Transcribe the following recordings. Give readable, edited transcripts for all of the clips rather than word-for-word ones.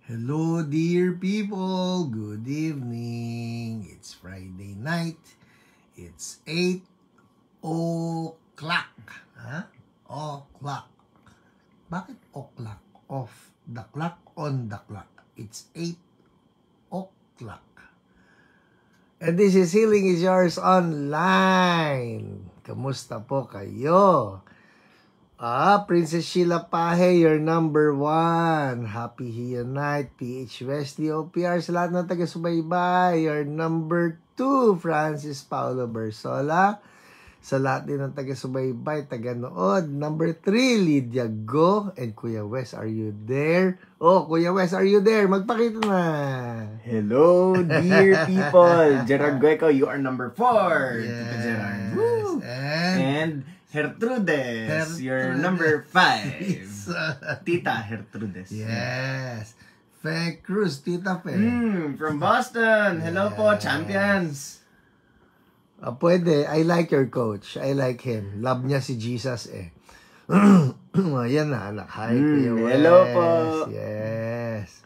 Hello, dear people. Good evening. It's Friday night. It's 8 o'clock. Huh? O'clock. Bakit o'clock? Off the clock, on the clock. It's 8 o'clock. And this is Healing is Yours Online. Kamusta po kayo? Princess Sheila Pahe, your number 1. Happy Hia Night, PH Wesley OPR, sa lahat ng taga-subaybay. Your number 2, Francis Paulo Bersola. Sa lahat din ng taga-subaybay, taga-nood. Number 3, Lydia Go. And Kuya Wes, are you there? Oh, Kuya Wes, are you there? Magpakita na. Hello, dear people. Gerard Gueco, you are number 4. Yes. Tito Gerard. Woo! And Gertrudes, you're number 5. Tita Gertrudes. Yes. Fe Cruz, Tita Fe. From Boston. Hello po, champions. Pwede. I like your coach. I like him. Love niya si Jesus eh. Yan na, anak. Hi, Kuya Wes. Hello po. Yes.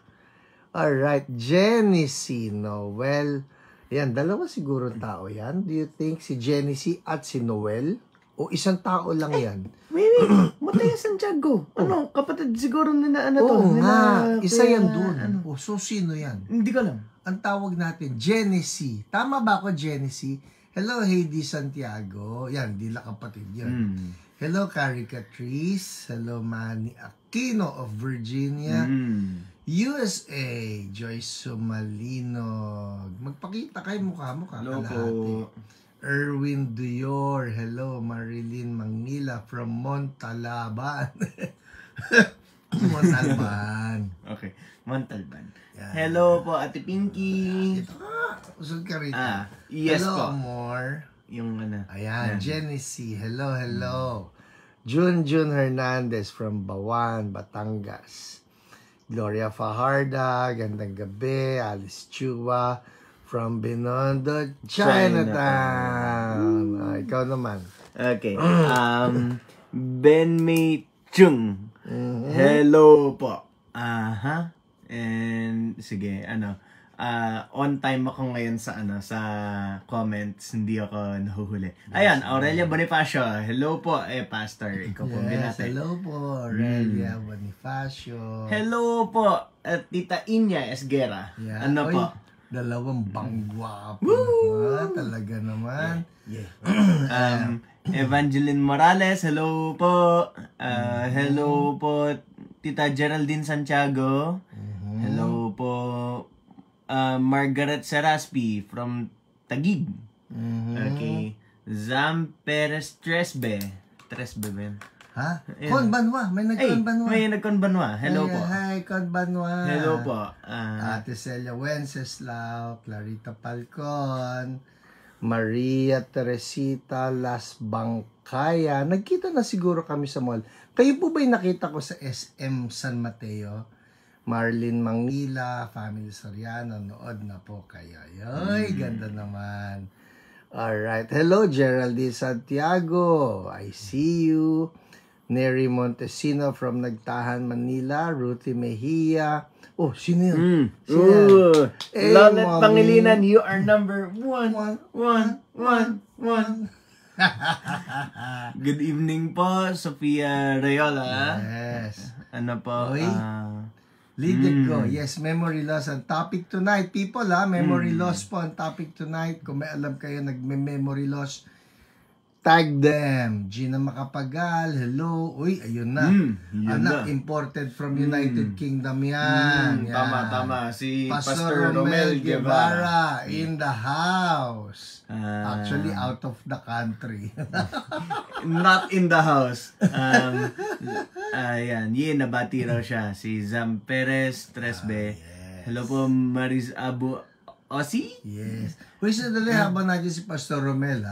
Alright. Genesee Noel. Yan, dalawa siguro tao yan. Do you think si Genesee at si Noel? O isang tao lang yan? Wait. Mataya Santiago. Ano, kapatid siguro nila ano to? Oo nga. Nila, Isa yan dun. Ano? So, sino yan? Hindi ko alam. Ang tawag natin, Genesee. Tama ba ako, Genesee? Hello, Heidi Santiago. Yan, di la kapatid yan. Hello, Carrie Catrice. Hello, Manny Aquino of Virginia. USA, Joyce Sumalinog. Magpakita kayo mukha mo kakalahati. Erwin Duyor. Hello, Marilyn Mangila from Montalaban. Montalban. Okay, Montalban. Yan. Hello po, Ate Pinky. Ito ka. Usod ka rito. Yes hello, po. Amor. Yung ano. Ayan, Genesee. Hello, hello. Junjun Hernandez from Bawan, Batangas. Gloria Fajarda, gandang gabi. Alice Chua from Binondo, Chinatown. Ikaw naman. Okay. Ben May Chung. Hello po. And sige, on time ako ngayon sa sa comments, hindi ako nahuhuli. Ayan, Aurelia Bonifacio. Hello po, Pastor. Ikaw po binati. Hello po, Aurelia Bonifacio. Hello po, Tita Inya Esguera. Yeah. Ano po? Dalawang bangwapo. Talaga naman. Yeah. Evangeline Morales, hello po. Hello po, Tita Geraldine Santiago. Hello po, Margaret Seraspi from Taguig. Okay. Zam Perez Tresbe. Tresbe ben. Ha? Konbanwa. May nagkonbanwa. May nagkonbanwa. Hello po. Hi, Konbanwa. Hello po. Ate Celia Wenceslao, Clarita Falcon, Maria Teresita Las Bangkaya. Nagkita na siguro kami sa mall. Kayo po ba'y nakita ko sa SM San Mateo? Marlene Mangila, Family Soriano, nood na po kayo. Ay, ganda naman. Alright. Hello, Geraldine Santiago. I see you. Neri Montesino from Nagtahan, Manila. Ruthie Mejia. Oh, sino yun? Lolet Pangilinan, you are number 1. Good evening po, Sofia Rayola. Yes. Ano po? Lydia Go. Yes, memory loss ang topic tonight. People, memory loss po ang topic tonight. Kung may alam kayo, nagme-memory loss, tag them. Gina Macapagal, hello. Uy, ayun na. Anak, imported from United Kingdom yan. Tama. Si Pastor Romel Guevara in the house. Actually, out of the country. Not in the house. Ayan, nabati raw siya. Si Zam Perez Tresbe. Yes. Hello po, Maris Abu Osi? Yes. Uy, sadali habang natin si Pastor Romel,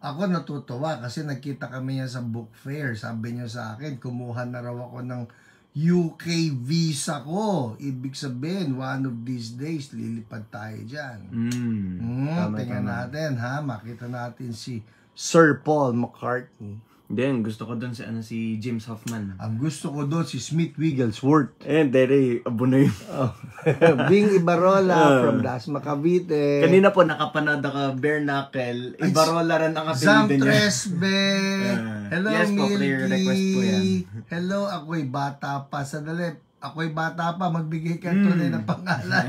ako natutuwa kasi nagkita kami niya sa book fair. Sabi niya sa akin, kumuha na raw ako ng UK visa ko. Ibig sabihin, one of these days, lilipad tayo dyan. Tingnan natin, makita natin si Sir Paul McCartney. Then, gusto ko doon si James Hoffman. Ang gusto ko doon si Smith Wigglesworth. Dere, abo na yun. Bing Ibarola from Dasma, Cavite. Kanina po nakapanood ako, bare knuckle. Ibarola rin ang apelido niya. Zamtresbe. Hello, yes po, clear request po yan. Hello, ako'y bata pa. Sandali, ako'y bata pa. Magbigay ka tunay ng pangalan.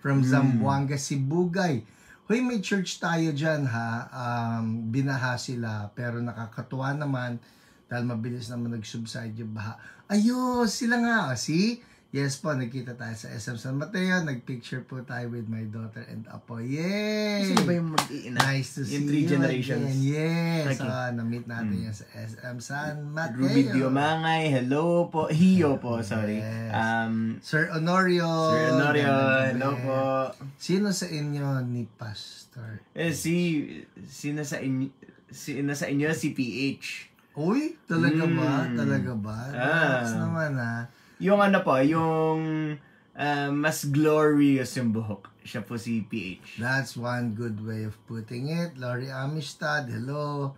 From Zamboanga, Sibugay. Hoy, may church tayo dyan ha. Binaha sila. Pero nakakatuwa naman dahil mabilis naman nag-subside yung baha. Ayos, sila nga. See? Yes po, nagkita tayo sa SM San Mateo. Nag-picture po tayo with my daughter and apo. Yay! Sino ba yung mag-iina? Nice to see yung you 3 generations. again. Yes. Okay. Na-meet natin yan sa SM San Mateo. Ruby Diomangay, hello po. Hiyo po, sorry. Yes. Sir Sir Honorio, hello po. Sino sa inyo ni Pastor? Sino sa inyo si PH. Uy, talaga ba? Talaga ba? Relax naman ha. Yung yung mas glorious yung buhok. Siya po si PH. That's one good way of putting it. Lori Amistad, hello.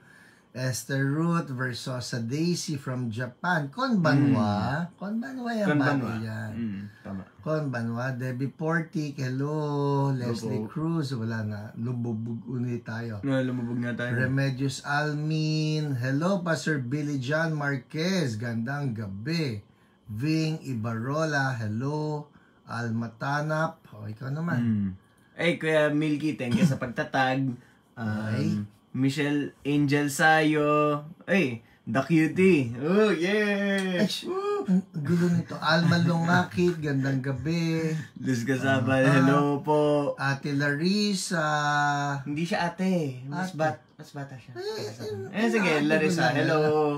Esther Ruth Versosa Daisy from Japan. Konbanwa. Konbanwa yung bago yan. Tama. Konbanwa. Debbie Portik, hello. Leslie Cruz, wala na. Lumubog ulit tayo. Lumubog na tayo. Remedios Almin, hello. Pastor Billy John Marquez, gandang gabi. Ving Ibarola, hello. Alma Tanap, ikaw naman. Kuya Milky, thank you sa pagtatag. Michelle Angel Sayo. The Cutie. Oh, yes! Gulo nito. Alma Lungakit, gandang gabi. Luz Gazabal, hello po. Ate Larissa. Hindi siya ate. Mas bata siya. Sige, Larissa, hello.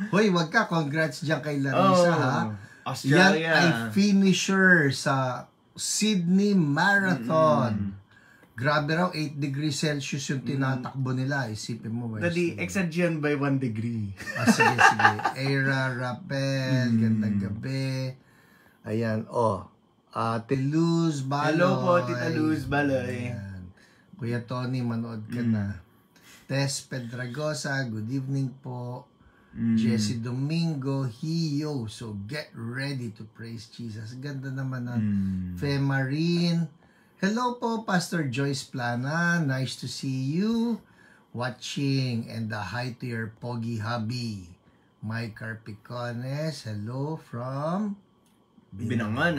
Hoy, wag ka. Congrats dyan kay Larissa, ha? Australia. Yan ay finisher sa Sydney Marathon. Grabe raw, 8 degrees Celsius yung tinatakbo nila. Isipin mo, Daddy, exceed yun by 1 degree. Sige. Era Rappel, gandang gabi. Ayan, Ate Luz Baloy. Hello po, Tita Luz Baloy. Ayan. Kuya Tony, manood ka na. Tess Pedragosa, good evening po. Jesse Domingo, Hiyo. So, get ready to praise Jesus. Ganda naman ng Fe Marine. Hello po, Pastor Joyce Plana. Nice to see you watching. And hi to your pogi hubby. Mike Carpicones. Hello from Binangan.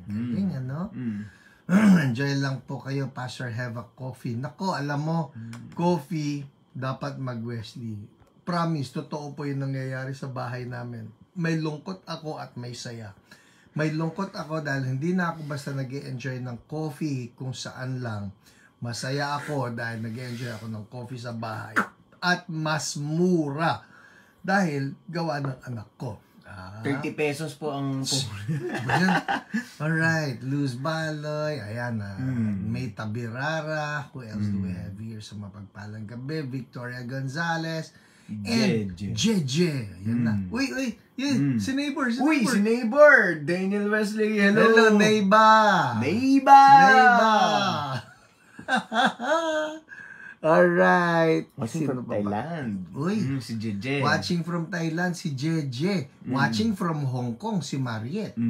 Galing, ano? Enjoy lang po kayo, Pastor. Have a coffee. Nako, alam mo, coffee, dapat mag-Wesley. Promise, totoo po yung nangyayari sa bahay namin. May lungkot ako at may saya. May lungkot ako dahil hindi na ako basta nag-e-enjoy ng coffee kung saan lang. Masaya ako dahil nag-e-enjoy ako ng coffee sa bahay. At mas mura dahil gawa ng anak ko. 30 pesos po ang Alright, Luz Baloy, ayan na. May Tabirara, who else do we have here sa mapagpalang gabi? Victoria Gonzalez, and Jeje. Ayan na. Uy, yun, si neighbor. Uy, si neighbor! Daniel Wesley, hello! Hello, neighbor! Alright. Watching from Thailand. Uy. Si Jeje. Watching from Thailand, si Jeje. Watching from Hong Kong, si Mariette.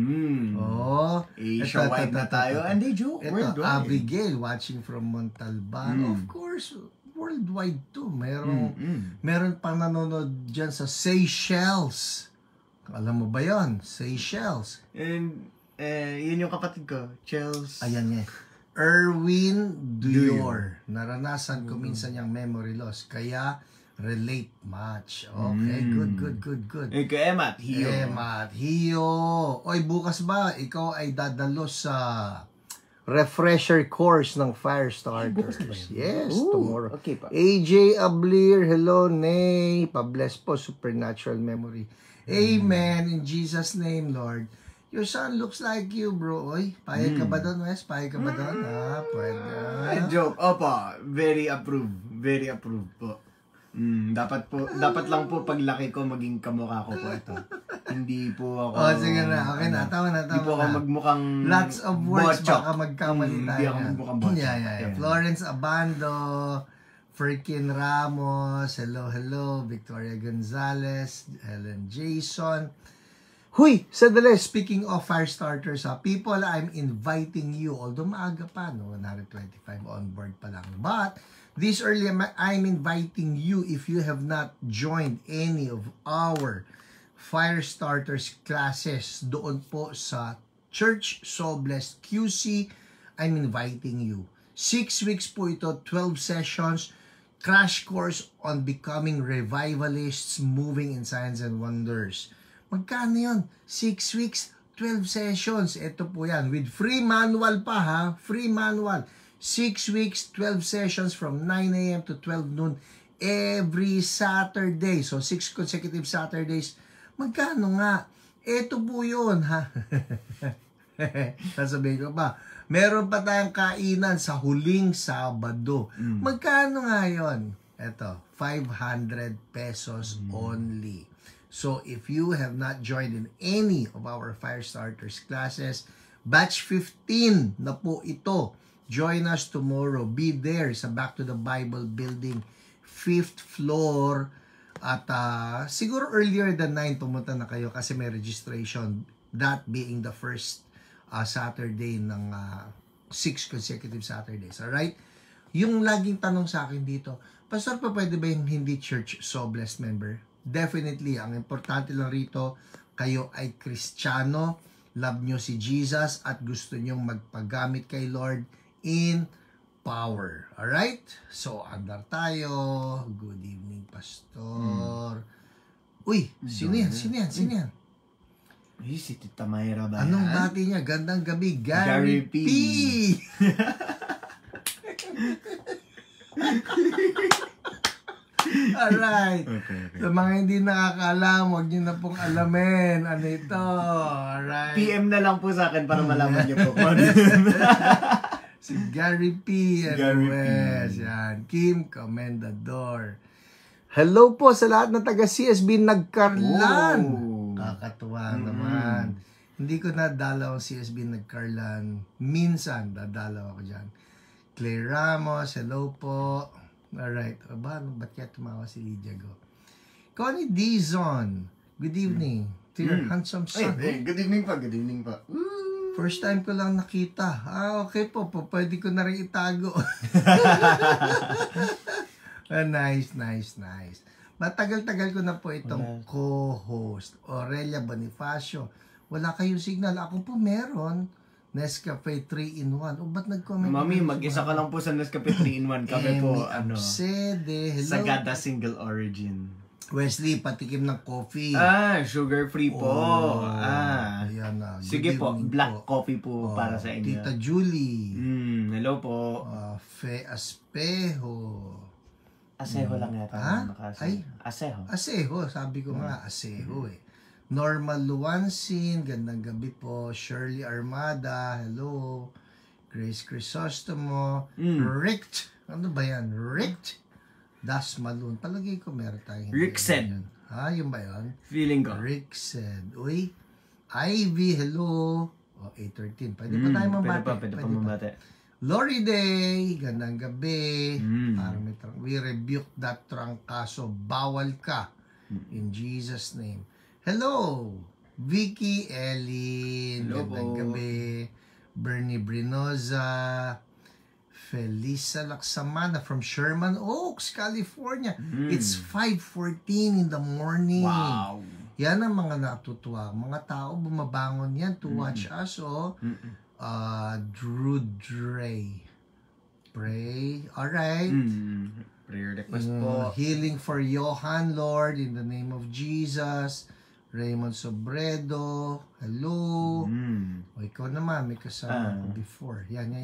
Asia-wide na tayo. And they joke. Ito, Abigail, watching from Montalban. Of course, worldwide too. Meron pang nanonood dyan sa Seychelles. Alam mo ba yon? Seychelles. And yun yung kapatid ko, Chels. Ayan nga. Erwin Duyor. Naranasan ko minsan yung memory loss. Kaya, relate much. Okay, good. Kay Emat Hiyo. Oy, bukas ba, ikaw ay dadalo sa refresher course ng Firestarters. Yes, tomorrow. Okay pa. AJ Ablir, hello, Nay. Pa-bless po, supernatural memory. Amen. In Jesus' name, Lord. Your son looks like you, bro. Oy, payag ka ba doon, Wes? Payag ka ba doon? Pwede. Joke. Opo, very approved. Very approved po. Dapat lang po paglaki ko maging kamukha ko po ito. Hindi po ako... sige na. Okay na. Tama na. Hindi po ako magmukhang... Lots of words, botchok. baka magkamali tayo. Hindi ako magmukhang botchok. Yeah. Florence Abando Ferkin Ramos, hello. Victoria Gonzalez, Helen Jason. Huy, sadali, speaking of fire starters, people, I'm inviting you, although maaga pa, no, 125 on board pa lang. But, this early, I'm inviting you, if you have not joined any of our fire starters classes doon po sa Church So Blessed QC, I'm inviting you. 6 weeks po ito, 12 sessions, crash course on becoming revivalists, moving in signs and wonders. Magkano yun? 6 weeks, 12 sessions. Ito po yan. With free manual pa ha. Free manual. 6 weeks, 12 sessions from 9 a.m. to 12 noon every Saturday. So, 6 consecutive Saturdays. Magkano nga? Ito po yun ha. Sasabihin ko pa, meron pa tayong kainan sa huling Sabado. Magkano nga yun? Ito, 500 pesos only. So, if you have not joined in any of our Fire Starters classes, batch 15 na po ito. Join us tomorrow. Be there sa Back to the Bible building, 5th floor. At siguro earlier than 9 pumunta na kayo kasi may registration. That being the first Saturday ng 6 consecutive Saturdays. Alright? Yung laging tanong sa akin dito, Pastor, pa pwede ba yung hindi Church So Blessed member? Definitely, ang importante lang rito, kayo ay Kristiyano, love nyo si Jesus, at gusto nyong magpagamit kay Lord in power. Alright? So, andar tayo. Good evening, Pastor. Uy, sino yan? Uy, si Tita Mayra ba yan? Anong bati niya? Gandang gabi, Gary P. Alright. Okay. Sa mga hindi nakakaalam, huwag nyo na pong alamin. Ano ito? Alright. PM na lang po sa akin para malaman niyo po. Si Gary P. and Gary P. Wes. Yan. Kim Comendador. Hello po sa lahat ng taga CSB Nagkarlan. Oh. Kakatuwa naman. Hindi ko nadalaw ang CSB Nagkarlan. Minsan, dadalaw ako dyan. Claire Ramos, hello po. Alright. Ba't kaya tumawa si Lydia Go? Connie Dizon, good evening. To your handsome son. Good evening pa. First time ko lang nakita. Okay po. Pwede ko na rin itago. Nice. Matagal-tagal ko na po itong co-host. Aurelia Bonifacio. Wala kayong signal. Ako po meron. Nescafe 3-in-1. O ba't nag-comment? Mami, mag-isa ka lang po sa Nescafe 3-in-1. Kami po, Sede. Hello. Sagada single origin. Wesley, patikim ng coffee. Sugar-free po. Ayan na. Sige po, black coffee po para sa inyo. Tita Julie. Hello po. Fe Aspejo. Aseho lang yata. Ay? Aseho. Sabi ko nga, Aseho eh. Norma Luansin, gandang gabi po. Shirley Armada, hello. Grace Crisostomo. Richt. Ano ba yan? Richt? Das Malun. Palagay ko meron tayong Rixed. Yun ba yun? Feeling ko. Rixed. Uy. Ivy, hello. 8:13. Pwede pa tayo mambate. Pwede pa mambate. Lori Day, gandang gabi. Parang we rebuke that trangkaso. Bawal ka. In Jesus' name. Hello, Vicky Ellen. Hello Gandang po. gabi. Bernie Brinoza. Felisa Laksamana from Sherman Oaks, California. It's 5:14 in the morning. Wow. Yan ang mga natutuwa. Mga tao bumabangon yan to watch us. Drew Dre. Pray. Alright. Prayer request po. Healing for Johan, Lord, in the name of Jesus. Raymond Sobredo. Hello. O ikaw naman, may kasama ko before. Yan.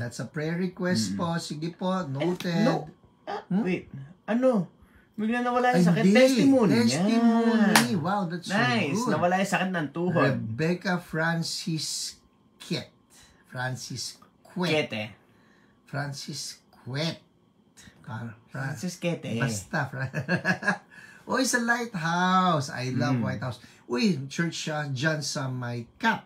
That's a prayer request po. Sige po, noted. No. Wait, ano? Bigla nawala yung sakit. Testimony. Wow, that's so nice. good. Nawala yung sakit ng tuhod. Rebecca Francis Quet. Francis Kete. Basta. Uy, sa Lighthouse. I love White House. Uy, church siya dyan sa may Cap.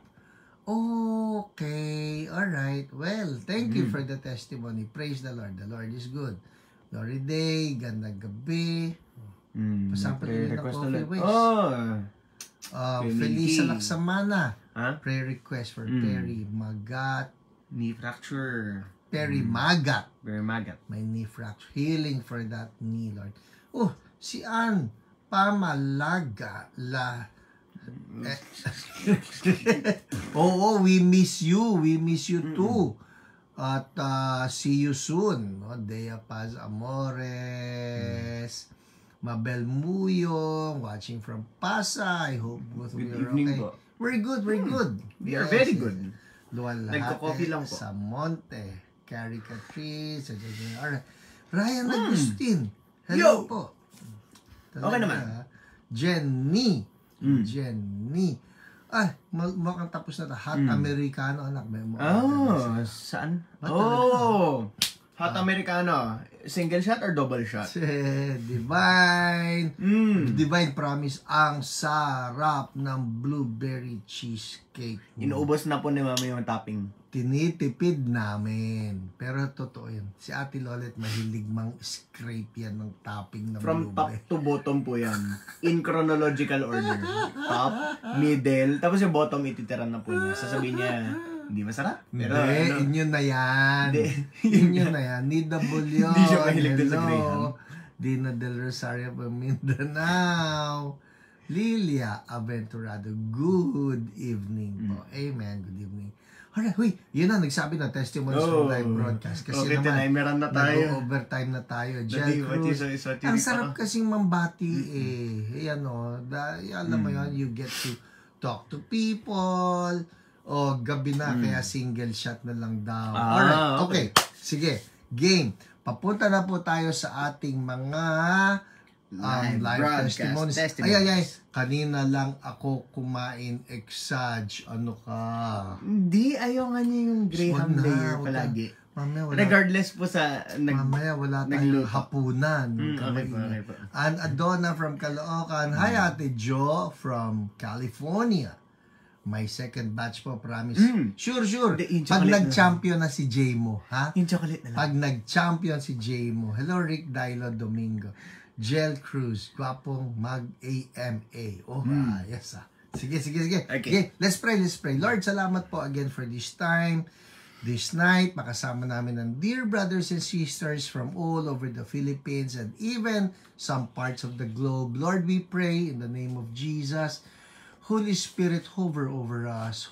Okay, alright. Well, thank you for the testimony. Praise the Lord. The Lord is good. Glory day, gandang gabi. Pasample prayer ulit ng request coffee ulit. wish. Feliz Laksamana. Prayer request for Perry Magat. Knee fracture. Perry Magat. Very magat. May knee fracture. Healing for that knee, Lord. Oh, si Ann Pamalaga. We miss you. We miss you too. At see you soon. No? Dea Paz Amores. Mabel Muyong, watching from Pasay. I hope both of you are evening okay. po. We're good, we're good. We are very good. Luan Nagko-coffee lang Lahate, po. sa Monte, Carrie Catrice, alright. Ryan Agustin. Hello Yo! po. Okay naman. Jenny. Jenny. Ay, mukhang tapos na ta. Hot Americano, anak. May Saan? What Hot Americano. Single shot or double shot? Divine. Divine Promise. Ang sarap ng blueberry cheesecake. Inuubos na po ni Mama yung topping. Tinitipid namin. Pero totoo yun. Si Ate Lolet mahilig mang scrape yan ng topping ng From blueberry. top to bottom po yan. In chronological order. Top, middle, tapos yung bottom ititiran na po niya. Sasabihin niya, hindi masarap. Pero, Hindi, inyo na yan. Hindi. Inyo na yan. Nida Bulyon. Hindi siya mahilig din sa Graham. Dina Del Rosario from Mindanao. Lilia Aventurado. Good evening po. Amen. Good evening. Alright, yun na, nagsabi na testimonies from live broadcast. Kasi okay, naman, na tayo. nag-overtime na tayo. Daddy, Jel Cruz. Ang sarap kasing mambati Ayan o. Alam mo yun, you get to talk to people. O gabi na, kaya single shot na lang daw. Alright, okay. Sige, game. Papunta na po tayo sa ating mga live testimonies. Ay. Kanina lang ako kumain exage. Ano ka? Hindi, ayaw nga niya yung Graham layer palagi. Mamaya wala. Regardless po sa mamaya wala tayong hapunan. Okay po. And Adonna from Caloocan. Hi Ate Jo from California. My second batch po, promise. Sure. Pag nag-champion na si J-Mo, ha? Yung chocolate na lang. Pag nag-champion si J-Mo. Hello, Rick Dilo Domingo. Jel Cruz, gwapong mag-AMA. Yes Sige. Okay, let's pray. Lord, salamat po again for this time, this night. Makasama namin ng dear brothers and sisters from all over the Philippines and even some parts of the globe. Lord, we pray in the name of Jesus. Holy Spirit, hover over us,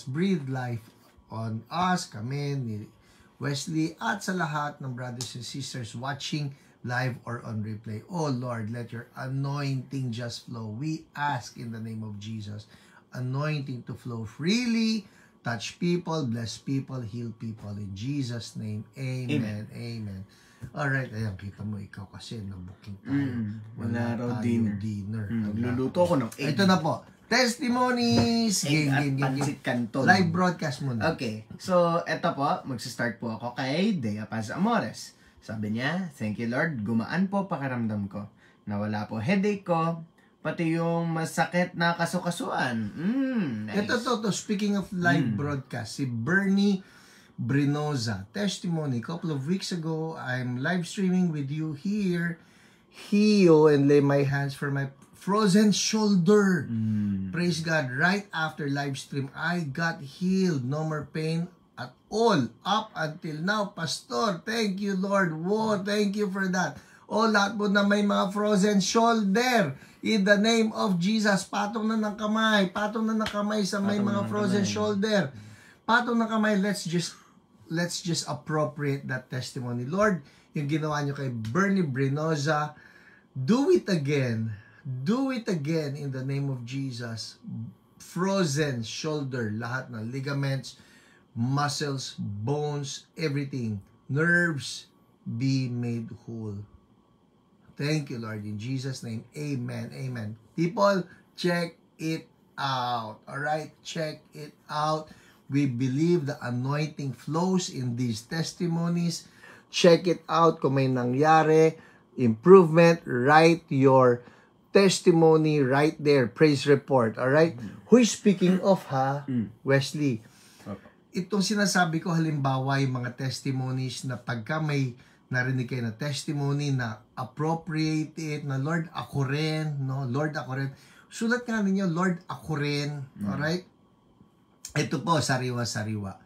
breathe life on us, kami ni Wesley, at sa lahat ng brothers and sisters watching live or on replay. Oh Lord, let your anointing just flow. We ask in the name of Jesus, anointing to flow freely, touch people, bless people, heal people. In Jesus' name, amen. Alright, ayan, kita mo, ikaw kasi na-booking tayo. Wala raw dinner. Nagluluto ko ng egg. Ito na po. Testimonies! Egg at pancit canton. Live broadcast muna. Okay. So, eto po, magsistart po ako kay Dea Paz Amores. Sabi niya, thank you Lord, gumaan po pakiramdam ko. Nawala po headache ko, pati yung masakit na kasukasuan. Nice. Ito, speaking of live broadcast, si Bernie Brinoza, testimony, couple of weeks ago, I'm live streaming with you here, heal and lay my hands for my frozen shoulder. Praise God, right after live stream, I got healed, no more pain at all, up until now. Pastor, thank you Lord, wow, thank you for that. Lahat po na may mga frozen shoulder, in the name of Jesus, patong na ng kamay sa may mga frozen shoulder. Patong ng kamay, let's just appropriate that testimony. Lord, yung ginawa nyo kay Bernie Brinoza, do it again in the name of Jesus. Frozen shoulder, lahat ng ligaments, muscles, bones, everything, nerves, be made whole. Thank you, Lord, in Jesus' name, amen. People, check it out. Alright, check it out. We believe the anointing flows in these testimonies. Check it out kung may nangyari, improvement. Write your testimony right there. Praise report. Alright? Who is speaking of, ha? Wesley. Itong sinasabi ko, halimbawa, yung mga testimonies na pagka may narinig kayo na testimony na appropriate it, na Lord, ako rin, no? Lord, ako rin. Sulat nga ninyo, Lord, ako rin. Alright? Ito po, sariwa-sariwa.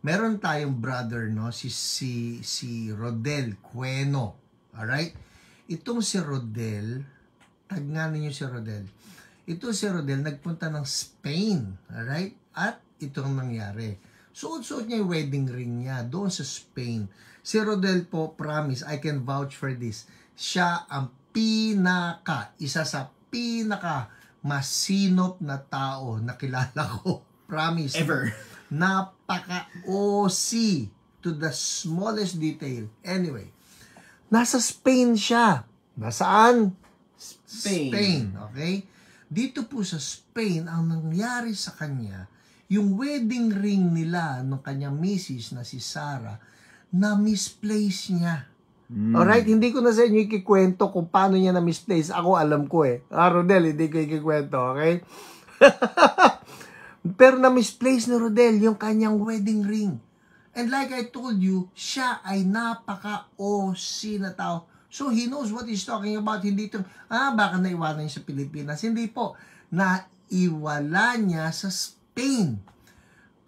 Meron tayong brother, no? Si Rodel Cueno. Alright? Itong si Rodel, tag nga ninyo si Rodel. Ito si Rodel, nagpunta ng Spain. Alright? At itong nangyari. Suot-suot niya yung wedding ring niya doon sa Spain. Si Rodel po, promise, I can vouch for this. Siya ang isa sa pinaka masinop na tao na kilala ko. Promise. Ever. Napaka-OC to the smallest detail. Anyway, nasa Spain siya. Nasaan? Spain. Okay? Dito po sa Spain, ang nangyari sa kanya, yung wedding ring nila ng kanyang misis na si Sarah, na misplace niya. Alright, hindi ko na sa inyo ikikwento kung paano niya na misplace. Ako alam ko eh. Rodel, hindi ko ikikwento, okay? Pero na misplace ni Rodel yung kanyang wedding ring. And like I told you, siya ay napaka-OC na tao. So he knows what he's talking about. Hindi ito, baka naiwanan niya sa Pilipinas. Hindi po. Naiwala niya sa Spain.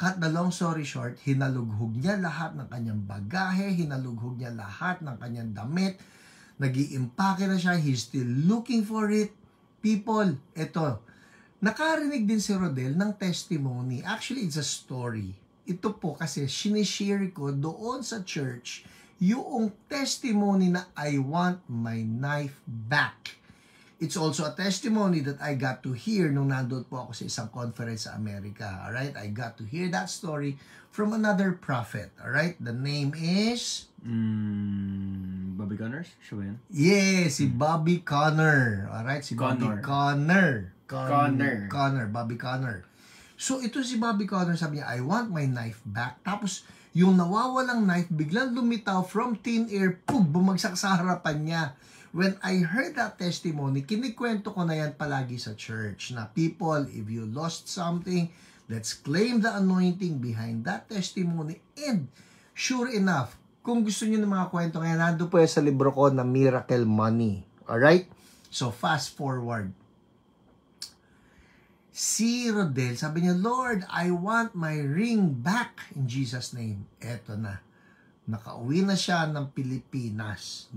Cut the long story short, hinalughog niya lahat ng kanyang bagahe, hinalughog niya lahat ng kanyang damit, nag-iimpake na siya, he's still looking for it. People, ito, nakarinig din si Rodel ng testimony. Actually, it's a story. Ito po kasi sinishare ko doon sa church yung testimony na I want my knife back. It's also a testimony that I got to hear nung nandun po ako sa isang conference sa Amerika. Alright? I got to hear that story from another prophet. Alright? The name is... Bobby Connors? Siya ba yan? Yes, si Bobby Conner. Alright? Si Bobby Conner. Bobby Conner. So, ito si Bobby Conner, sabi niya, I want my knife back. Tapos, yung nawawalang knife, biglang lumitaw from thin air, bumagsak sa harapan niya. When I heard that testimony, kinikwento ko na yan palagi sa church na people, if you lost something, let's claim the anointing behind that testimony. And sure enough, kung gusto niyo ng mga kwento ngayon, nandun po yan sa libro ko na Miracle Money. Alright? So fast forward. Si Rodel, sabi niya, Lord, I want my ring back in Jesus' name. Eto na. Nakauwi na siya ng Pilipinas.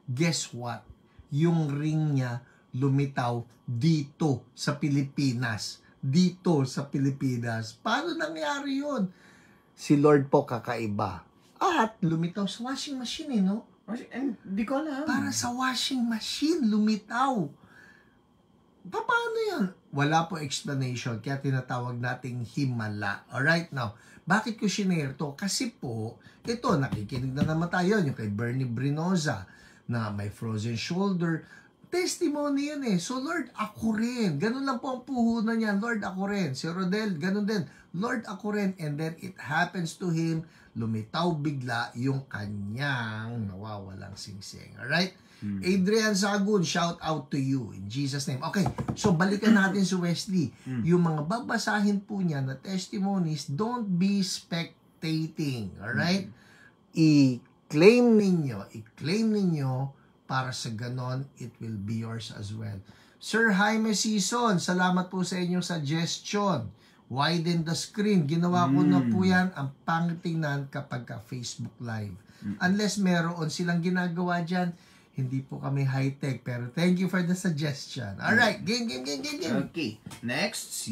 Guess what? Yung ring niya lumitaw dito sa Pilipinas. Paano nangyari yun? Si Lord po kakaiba. At lumitaw sa washing machine, no? Hindi ko alam. Para sa washing machine, lumitaw. Paano yan? Wala po explanation, kaya tinatawag nating himala. Alright, now, bakit ko shinare to? Kasi po, ito, nakikinig na naman tayo, yung kay Bernie Brinoza, na may frozen shoulder. Testimony yun eh. So, Lord, ako rin. Ganun lang po ang puhunan niya. Lord, ako rin. Si Rodel, ganun din. Lord, ako rin. And then, it happens to him, lumitaw bigla yung kanyang nawawalang singsing. Alright? Adrian Sagun, shout out to you in Jesus name. Okay, so balikan natin si Wesley. Yung mga babasahin po niya na testimonies, don't be spectating. Alright? I-claim ninyo para sa ganon, it will be yours as well. Sir Jaime Season, salamat po sa inyong suggestion. Widen the screen. Ginawa ko na po yan. Ang pangtingnan kapag ka Facebook Live. Unless meron silang ginagawa dyan, hindi po kami high-tech. Pero thank you for the suggestion. Alright, game. Okay, next,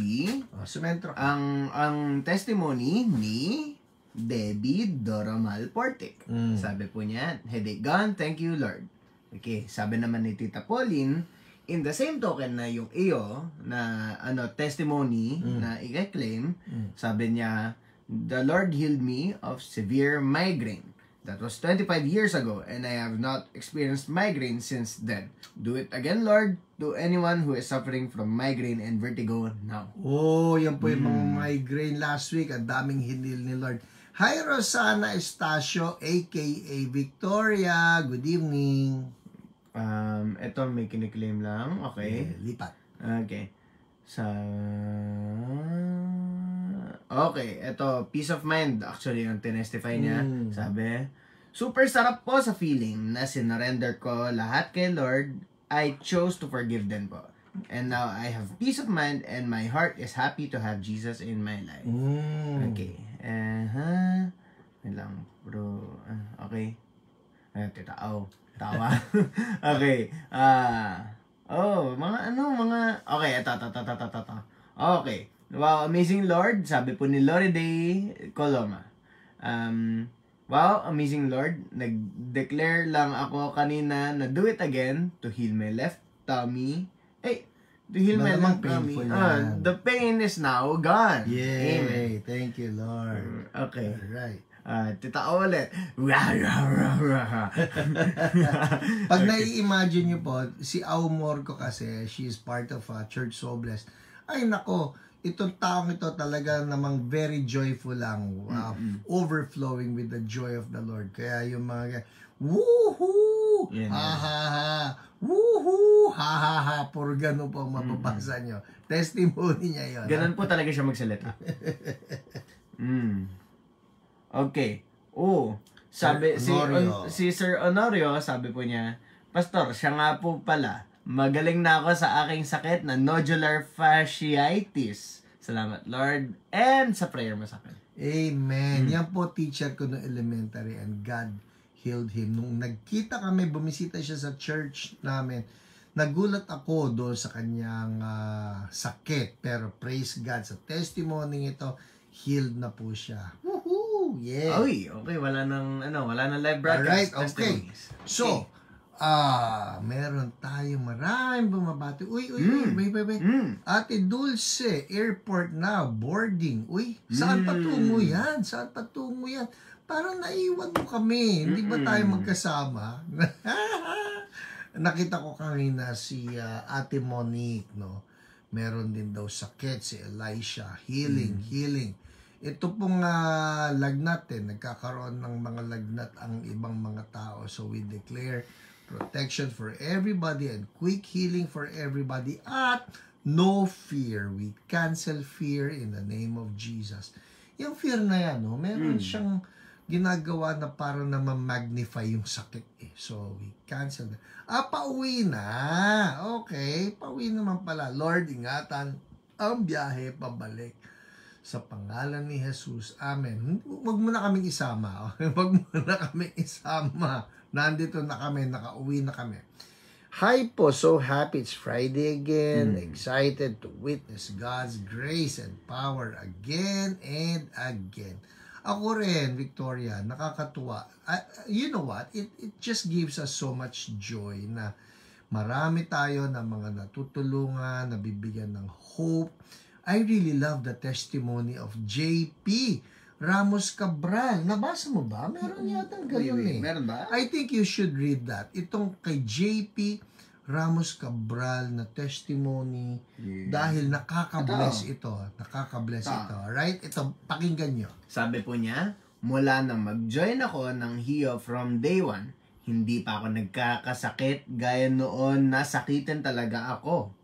Sumentro. Ang testimony ni Debbie Doromal Portic. Sabi po niya, headache gone, thank you Lord. Okay, sabi naman ni Tita Pauline, in the same token na yung iyo na testimony na i-claim, sabi niya, the Lord healed me of severe migraine. That was 25 years ago and I have not experienced migraine since then. Do it again, Lord, to anyone who is suffering from migraine and vertigo now. Oh, yan po yung mga migraine last week. Ang daming hinil ni Lord. Hi, Rosana Estacio, aka Victoria. Good evening. Ito may kiniklaim lang. Okay. Lipat. Okay. Okay, ito, peace of mind. Actually, yung tinestify niya, sabi, super sarap po sa feeling na sinurrender ko lahat kay Lord. I chose to forgive them po. And now I have peace of mind and my heart is happy to have Jesus in my life. Okay. Wait lang, bro. Okay. Tawa. Okay. Okay, ito. Okay. Wow, amazing Lord. Sabi po ni Lori Day Coloma. Wow, amazing Lord. Nag-declare lang ako kanina na do it again to heal my left tummy. To heal my left tummy. The pain is now gone. Yay. Amen. Thank you, Lord. Okay. Alright. Tita ulit. Pag nai-imagine nyo po, si Aumor ko kasi, she is part of Church So Blessed. Ay nako, itong taong ito talaga namang very joyful lang. Overflowing with the joy of the Lord. Kaya yung mga, woohoo! Yeah. Ha ha ha! Woohoo! Ha ha ha! Puro ganun po ang mababasa nyo. Testimony niya yun. Ganun po talaga siya magsalita. Okay. Sabi si Sir Honorio, sabi po niya, Pastor, siya nga po pala. Magaling na ako sa aking sakit na nodular fasciitis. Salamat, Lord. And sa prayer mo sa akin. Amen. Yan po teacher ko noong elementary and God healed him. Nung nagkita kami, bumisita siya sa church namin, nagulat ako doon sa kanyang sakit. Pero praise God, sa testimony ito, healed na po siya. Woohoo! Yeah. Okay. Wala nang live broadcast. Alright, okay. So, meron tayong maraming bumabati. Uy, wait. Ate Dulce, airport na, boarding. Uy, saan patungo yan? Parang naiwan mo kami. Hindi ba tayo magkasama? Nakita ko kanina si Ate Monique, no? Meron din daw sakit si Elisha. Healing. Ito pong lagnat nagkakaroon ng mga lagnat ang ibang mga tao. So we declare protection for everybody and quick healing for everybody at no fear. We cancel fear in the name of Jesus. Yung fear na yan, no? Meron siyang ginagawa na para na ma-magnify yung sakit So we cancel that. Pauwi na. Okay, pauwi naman pala. Lord, ingatan ang biyahe pabalik. Sa pangalan ni Jesus. Amen. Huwag mo na kaming isama. Huwag mo na kaming isama. Nandito na kami. Nakauwi na kami. Hi po. So happy it's Friday again. Excited to witness God's grace and power again and again. Ako rin, Victoria, nakakatuwa. You know what? It just gives us so much joy na marami tayo na mga natutulungan, nabibigyan ng hope. I really love the testimony of JP Ramos Cabral. Nabasa mo ba? Meron yatang ganun Meron ba? I think you should read that. Itong kay JP Ramos Cabral na testimony dahil nakaka-bless ito. Right? Ito, pakinggan nyo. Sabi po niya, mula nang mag-join ako ng HIO from day 1, hindi pa ako nagkakasakit gaya noon nasakitin talaga ako.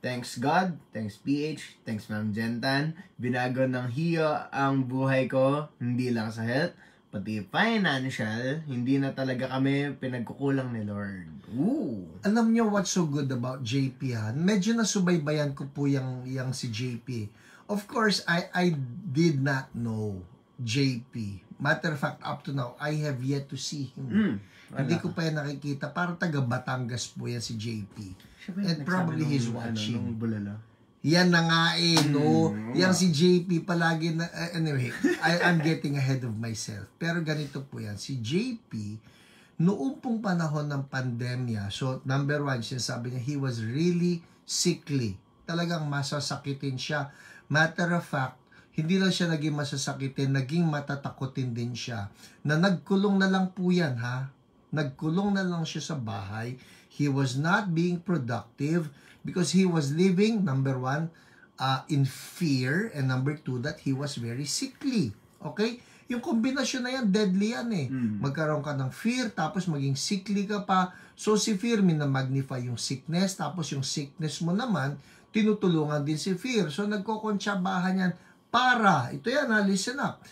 Thanks God, thanks PH, thanks Ma'am Jentan. Binago ng HIO ang buhay ko, hindi lang sa health, pati financial. Hindi na talaga kami pinagkukulang ni Lord. Alam niyo what's so good about JP ha? Medyo nasubaybayan ko po yung si JP. Of course, I did not know JP. Matter of fact, up to now, I have yet to see him. Hindi ko pa yan nakikita. Parang taga Batangas po yan si JP. And probably he's watching. Yan na nga no? Yan si JP palagi na, anyway, I'm getting ahead of myself. Pero ganito po yan. Si JP, noong pong panahon ng pandemya, so number 1, sinasabi niya, he was really sickly. Talagang masasakitin siya. Matter of fact, hindi lang siya naging masasakitin, naging matatakotin din siya. Na nagkulong na lang po yan, ha? Nagkulong na lang siya sa bahay. He was not being productive because he was living, number 1, in fear, and number 2, that he was very sickly. Okay? Yung kombinasyon na yan, deadly yan eh. Magkaroon ka ng fear, tapos maging sickly ka pa. So si fear, minamagnify yung sickness, tapos yung sickness mo naman, tinutulungan din si fear. So nagkokontsabahan yan para, ito yan ha, listen up.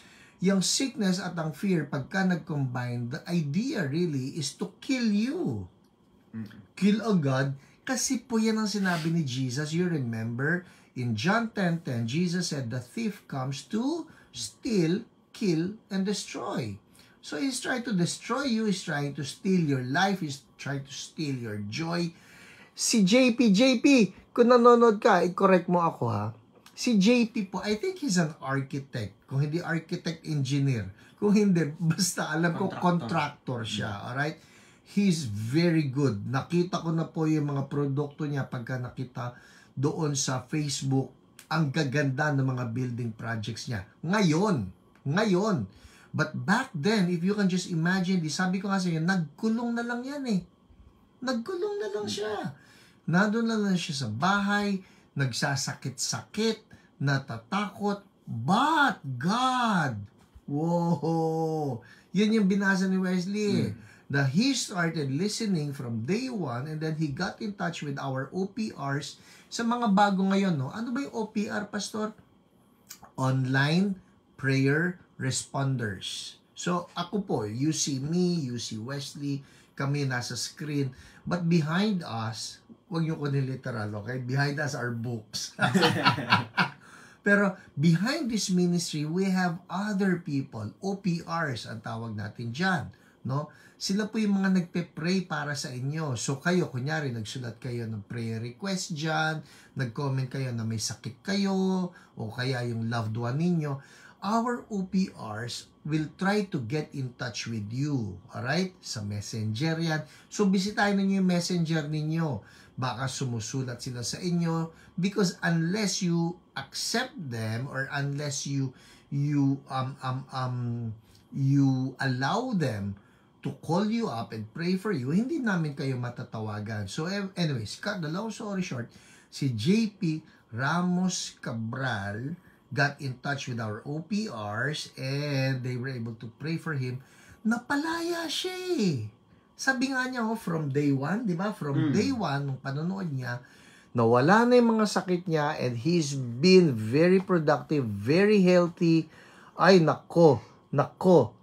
Yung sickness at ang fear, pagka nag-combine, the idea really is to kill you. Kill agad. Kasi po yan ang sinabi ni Jesus. You remember, in John 10:10, Jesus said, the thief comes to steal, kill, and destroy. So he's trying to destroy you, he's trying to steal your life, he's trying to steal your joy. Si JP, kung nanonood ka, i-correct mo ako ha. Si JP po, I think he's an architect. Kung hindi architect, engineer. Kung hindi, basta alam ko, contractor siya. Alright? He's very good. Nakita ko na po yung mga produkto niya pagka nakita doon sa Facebook. Ang gaganda ng mga building projects niya. Ngayon. But back then, if you can just imagine, sabi ko kasi yun, nagkulong na lang yan eh. Nagkulong na lang siya. Nandun na lang siya sa bahay, nagsasakit-sakit, natatakot, but God, whoa, yun yung binasa ni Wesley. That he started listening from day one and then he got in touch with our OPRs sa mga bago ngayon, no? Ano ba yung OPR, Pastor? Online Prayer Responders. So, ako po, you see me, you see Wesley, kami nasa screen, but behind us, huwag nyo ko niliteral, okay? Behind us are books. Pero behind this ministry, we have other people, OPRs ang tawag natin dyan, no? Sila po yung mga nagpe-pray para sa inyo. So kayo, kunyari, nagsulat kayo ng prayer request dyan, nag-comment kayo na may sakit kayo, o kaya yung loved one ninyo, our OPRs will try to get in touch with you. Alright? Sa messenger yan. So bisitahin ninyo yung messenger ninyo. Baka sumusulat sila sa inyo because unless you accept them or unless you allow them to call you up and pray for you, hindi namin kayo matatawagan. So anyways, cut the long story short, si JP Ramos Cabral got in touch with our OPRs and they were able to pray for him. Napalaya siya eh. Sabi nga niya, from day one, di ba? From day one, nung panonood niya, nawala na yung mga sakit niya and he's been very productive, very healthy. Ay, nako.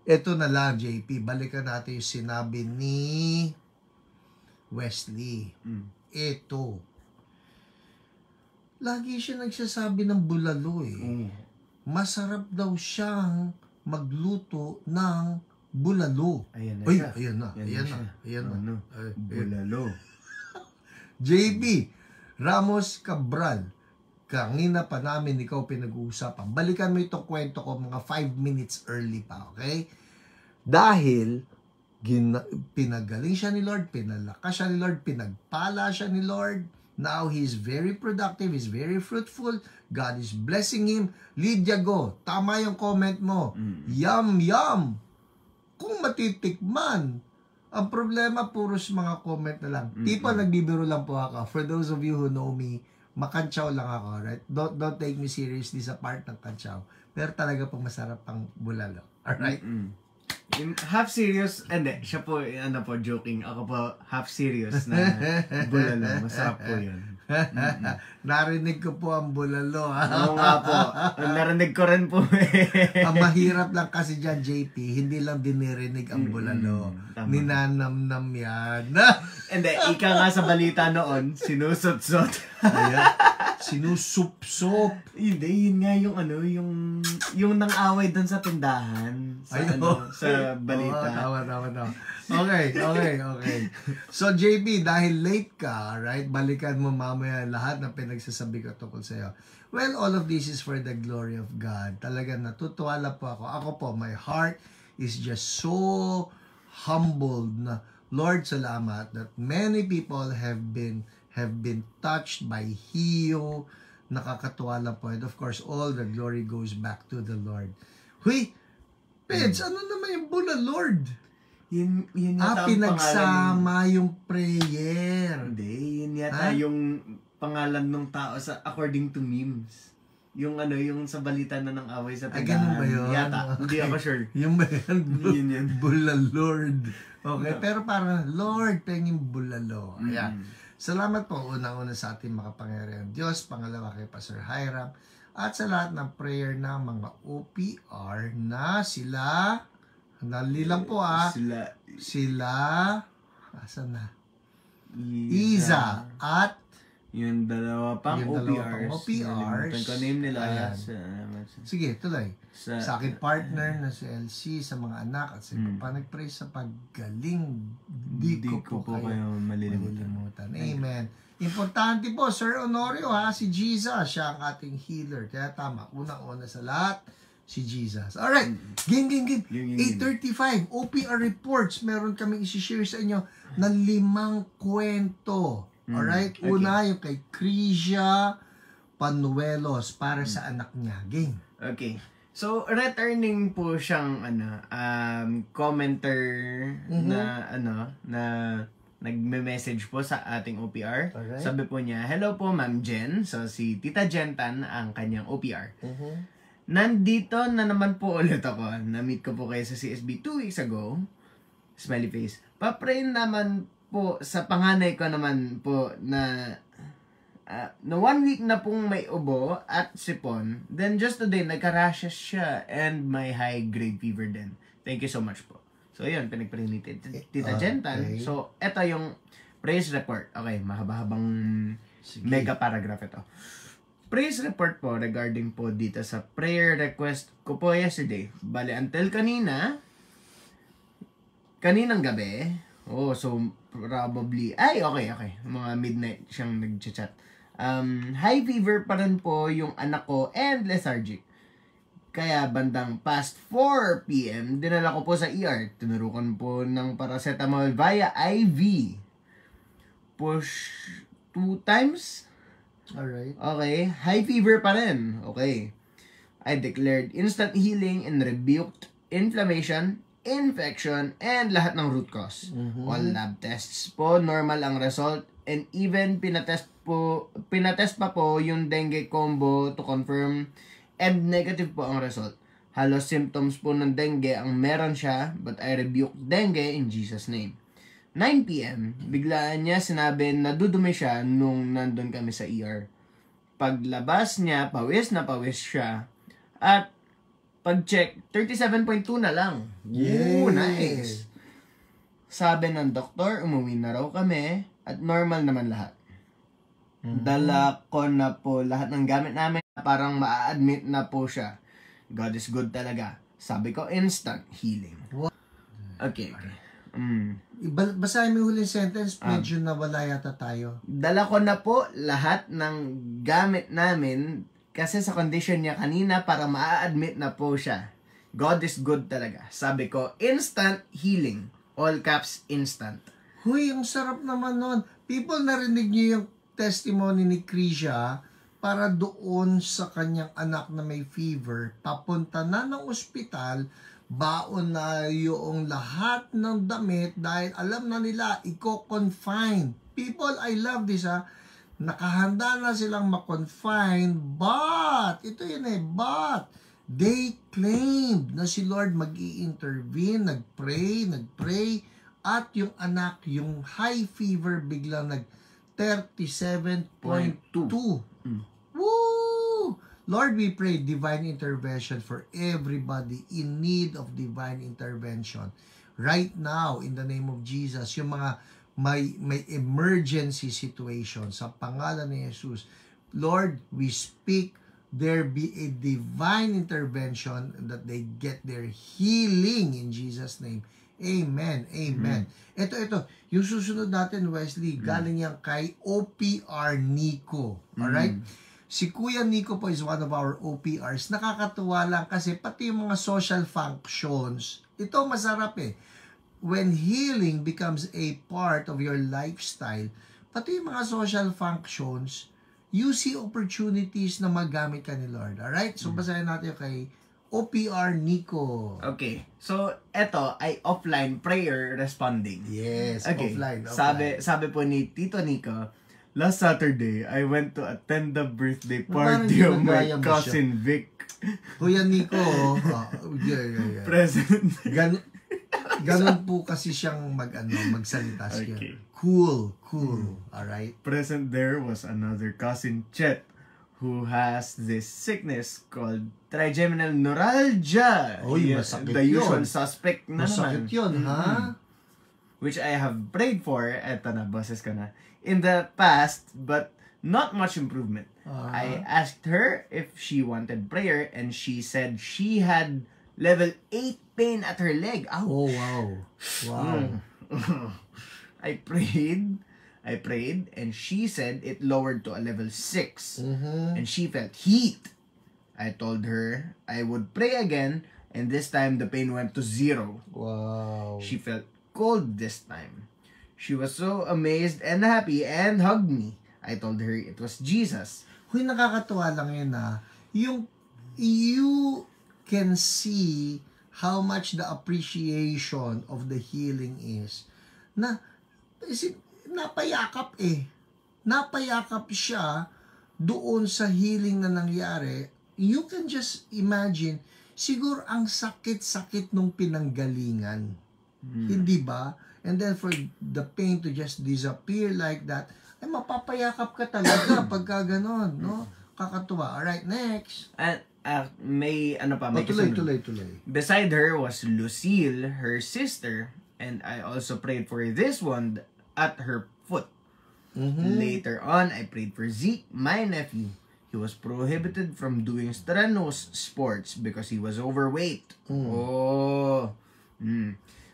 Ito na lang, JP. Balikan natin yung sinabi ni Wesley. Ito. Lagi siya nagsasabi ng bulalo eh. Masarap daw siyang magluto ng bulalo. Ayan na. Ayan na. Bulalo. JB Ramos Cabral, kanina pa namin ikaw pinag-uusapan. Balikan mo itong kwento ko mga 5 minutes early pa, okay? Dahil pinagaling siya ni Lord, pinalakas siya ni Lord, pinagpala siya ni Lord. Now he's very productive, he's very fruitful. God is blessing him. Lydia Go, tama yung comment mo. Yum. Kung matitikman. Ang problema, puros mga comment na lang. Tipo, nagbibiro lang po ako. For those of you who know me, makantsaw lang ako, right? Don't take me seriously sa part ng kantsaw. Pero talaga po masarap ang bulalo. Alright? Half serious, hindi, siya po, joking. Ako po, half serious na bulalo. Masarap po yun. Narinig ko po ang bulalo. Oo nga po. Narinig ko rin po. Ang mahirap lang kasi dyan, JP, hindi lang dinirinig ang bulalo. Ninanamnam yan. Hindi, ika nga sa balita noon, sinusot-sot. Ayan. Sinusup-sup. Hindi, yun nga yung nang-away doon sa tindahan. Sa balita. Tama. Okay. So, JP, dahil late ka, right, balikan mo mamaya lahat ng pinagsasabi ko tungkol sa'yo. Well, all of this is for the glory of God. Talagang natutuwa po ako. Ako po, my heart is just so humbled na, Lord, salamat that many people have been touched by Hio. Nakakatuwa lang po. And of course, all the glory goes back to the Lord. Huy, Peds, ano naman yung bula, Lord? Yun yata pinagsama yung prayer. Hindi, yun yata yung pangalan ng tao sa according to memes. Yung yung sa balita na ng away sa Ay, tindahan. ganun ba yun? Yata. Okay. Hindi ako sure. Yung ba yan? Yun. Bulalord. Okay, pero parang Lord, penging bulalo. Ayan. Mm. Salamat po unang-una sa ating makapangyarihan Diyos, pangalawa kay Pastor Hiram, at sa lahat ng prayer ng mga OPR na sila, nalilang po sila, asan na? Iza at yung dalawa pang OPRs. Nalimutan ko name nila. Ayan. Sige, tuloy. Sa aking partner na si LC, sa mga anak at sa iba pa nagpray sa paggaling. Di ko po kayo malilimutan. Amen. Importante po, Sir Honorio si Jesus, siya ang ating healer. Kaya tama, unang-una sa lahat, si Jesus. Alright, game. 8:35, OPR reports. Meron kaming isi-share sa inyo ng 5 kwento. Alright, una yung kay Crisia Panuelos para sa anak niya. Game. Okay. So, returning po siyang commenter na nagme-message po sa ating OPR. Alright. Sabi po niya, hello po Ma'am Jen. So, si Tita Jen Tan ang kanyang OPR. Nandito na naman po ulit ako. Na-meet ko po kayo sa CSB 2 weeks ago. Smiley face. Pa-pray naman po sa panganay ko naman po na 1 week na pong may ubo at sipon. Then just today, nagka-rashes siya and may high-grade fever din. Thank you so much po. So, yun, pinag-pray ni Tita Jentan. Okay. So, eto yung praise report. Okay, mahaba-habang mega paragraph ito. Praise report po regarding po dito sa prayer request ko po yesterday. Bale, until kaninang gabi. Oh, so probably, okay. Mga midnight siyang nag-chat. High fever pa rin po yung anak ko and lethargic. Kaya bandang past 4 p.m., dinala ko po sa ER. Tinurukan po ng paracetamol via IV. Push 2 times. Alright. Okay. High fever pa rin. Okay. I declared instant healing and rebuked inflammation, infection, and lahat ng root cause. All lab tests po, normal ang result, and even pinatest pa po yung dengue combo to confirm, and negative po ang result. Halos symptoms po ng dengue ang meron siya, but I rebuke dengue in Jesus' name. 9 p.m., biglaan niya sinabi na dudumi siya nung nandun kami sa ER. Paglabas niya, pawis na pawis siya, at pag-check, 37.2 na lang. Yay! Ooh, nice. Sabi ng doktor, umuwi na raw kami at normal naman lahat. Dala ko na po lahat ng gamit namin. Parang ma-admit na po siya. God is good talaga. Sabi ko, instant healing. Okay. Basahin mo yung huling sentence, medyo nawala yata tayo. Dala ko na po lahat ng gamit namin kasi sa condition niya kanina para ma-admit na po siya. God is good talaga. Sabi ko, instant healing. All caps, instant. Huy, ang sarap naman nun. People, narinig niyo yung testimony ni Crisia para doon sa kanyang anak na may fever. Papunta na ng ospital, baon na yung lahat ng damit dahil alam na nila, i-confine. People, I love this Nakahanda na silang ma-confine, but, ito yun but, they claimed na si Lord mag-i-intervene, nag-pray, at yung anak, yung high fever, biglang nag-37.2. Woo! Lord, we pray divine intervention for everybody in need of divine intervention. Right now, in the name of Jesus, yung mga may emergency situation, sa pangalan ni Jesus, Lord, we speak, there be a divine intervention that they get their healing in Jesus' name. Amen. Amen. Ito. Yung susunod natin, Wesley, galing yan kay OPR Nico. Alright? Si Kuya Nico po is one of our OPRs. Nakakatuwa lang kasi pati yung mga social functions, ito masarap When healing becomes a part of your lifestyle, pati yung mga social functions, you see opportunities na magamit ka ni Lord. Alright? So, basahin natin kay OPR Nico. Okay. So, eto ay offline prayer responding. Yes, okay. offline. Sabi po ni Tito Nico, last Saturday, I went to attend the birthday Parang party of my ginagaya mo cousin Vic. Kuya Nico, yeah. Present. Ganon po kasi siyang magsalita siya. Okay. Cool. Alright? Present there was another cousin Chet who has this sickness called trigeminal neuralgia. Oy, masakit the yun. usual suspect na Masakit naman. yun, ha? Which I have prayed for, eto na, boses ko na, in the past, but not much improvement. I asked her if she wanted prayer, and she said she had level 8 pain at her leg. Ouch! Oh, wow. I prayed, and she said it lowered to a level 6, and she felt heat. I told her I would pray again, and this time the pain went to 0. Wow. She felt cold this time. She was so amazed and happy and hugged me. I told her it was Jesus. Huy, nakakatuwa lang yun, ha? You can see how much the appreciation of the healing is. Napayakap Napayakap siya doon sa healing na nangyari. You can just imagine, siguro ang sakit-sakit nung pinanggalingan. Hindi ba? And then for the pain to just disappear like that, ay mapapayakap ka talaga pagka ganon, no? Kakatuwa. Alright, next. And may Tuloy. Beside her was Lucille, her sister, and I also prayed for this one at her foot. Later on, I prayed for Zeke, my nephew. He was prohibited from doing strenuous sports because he was overweight.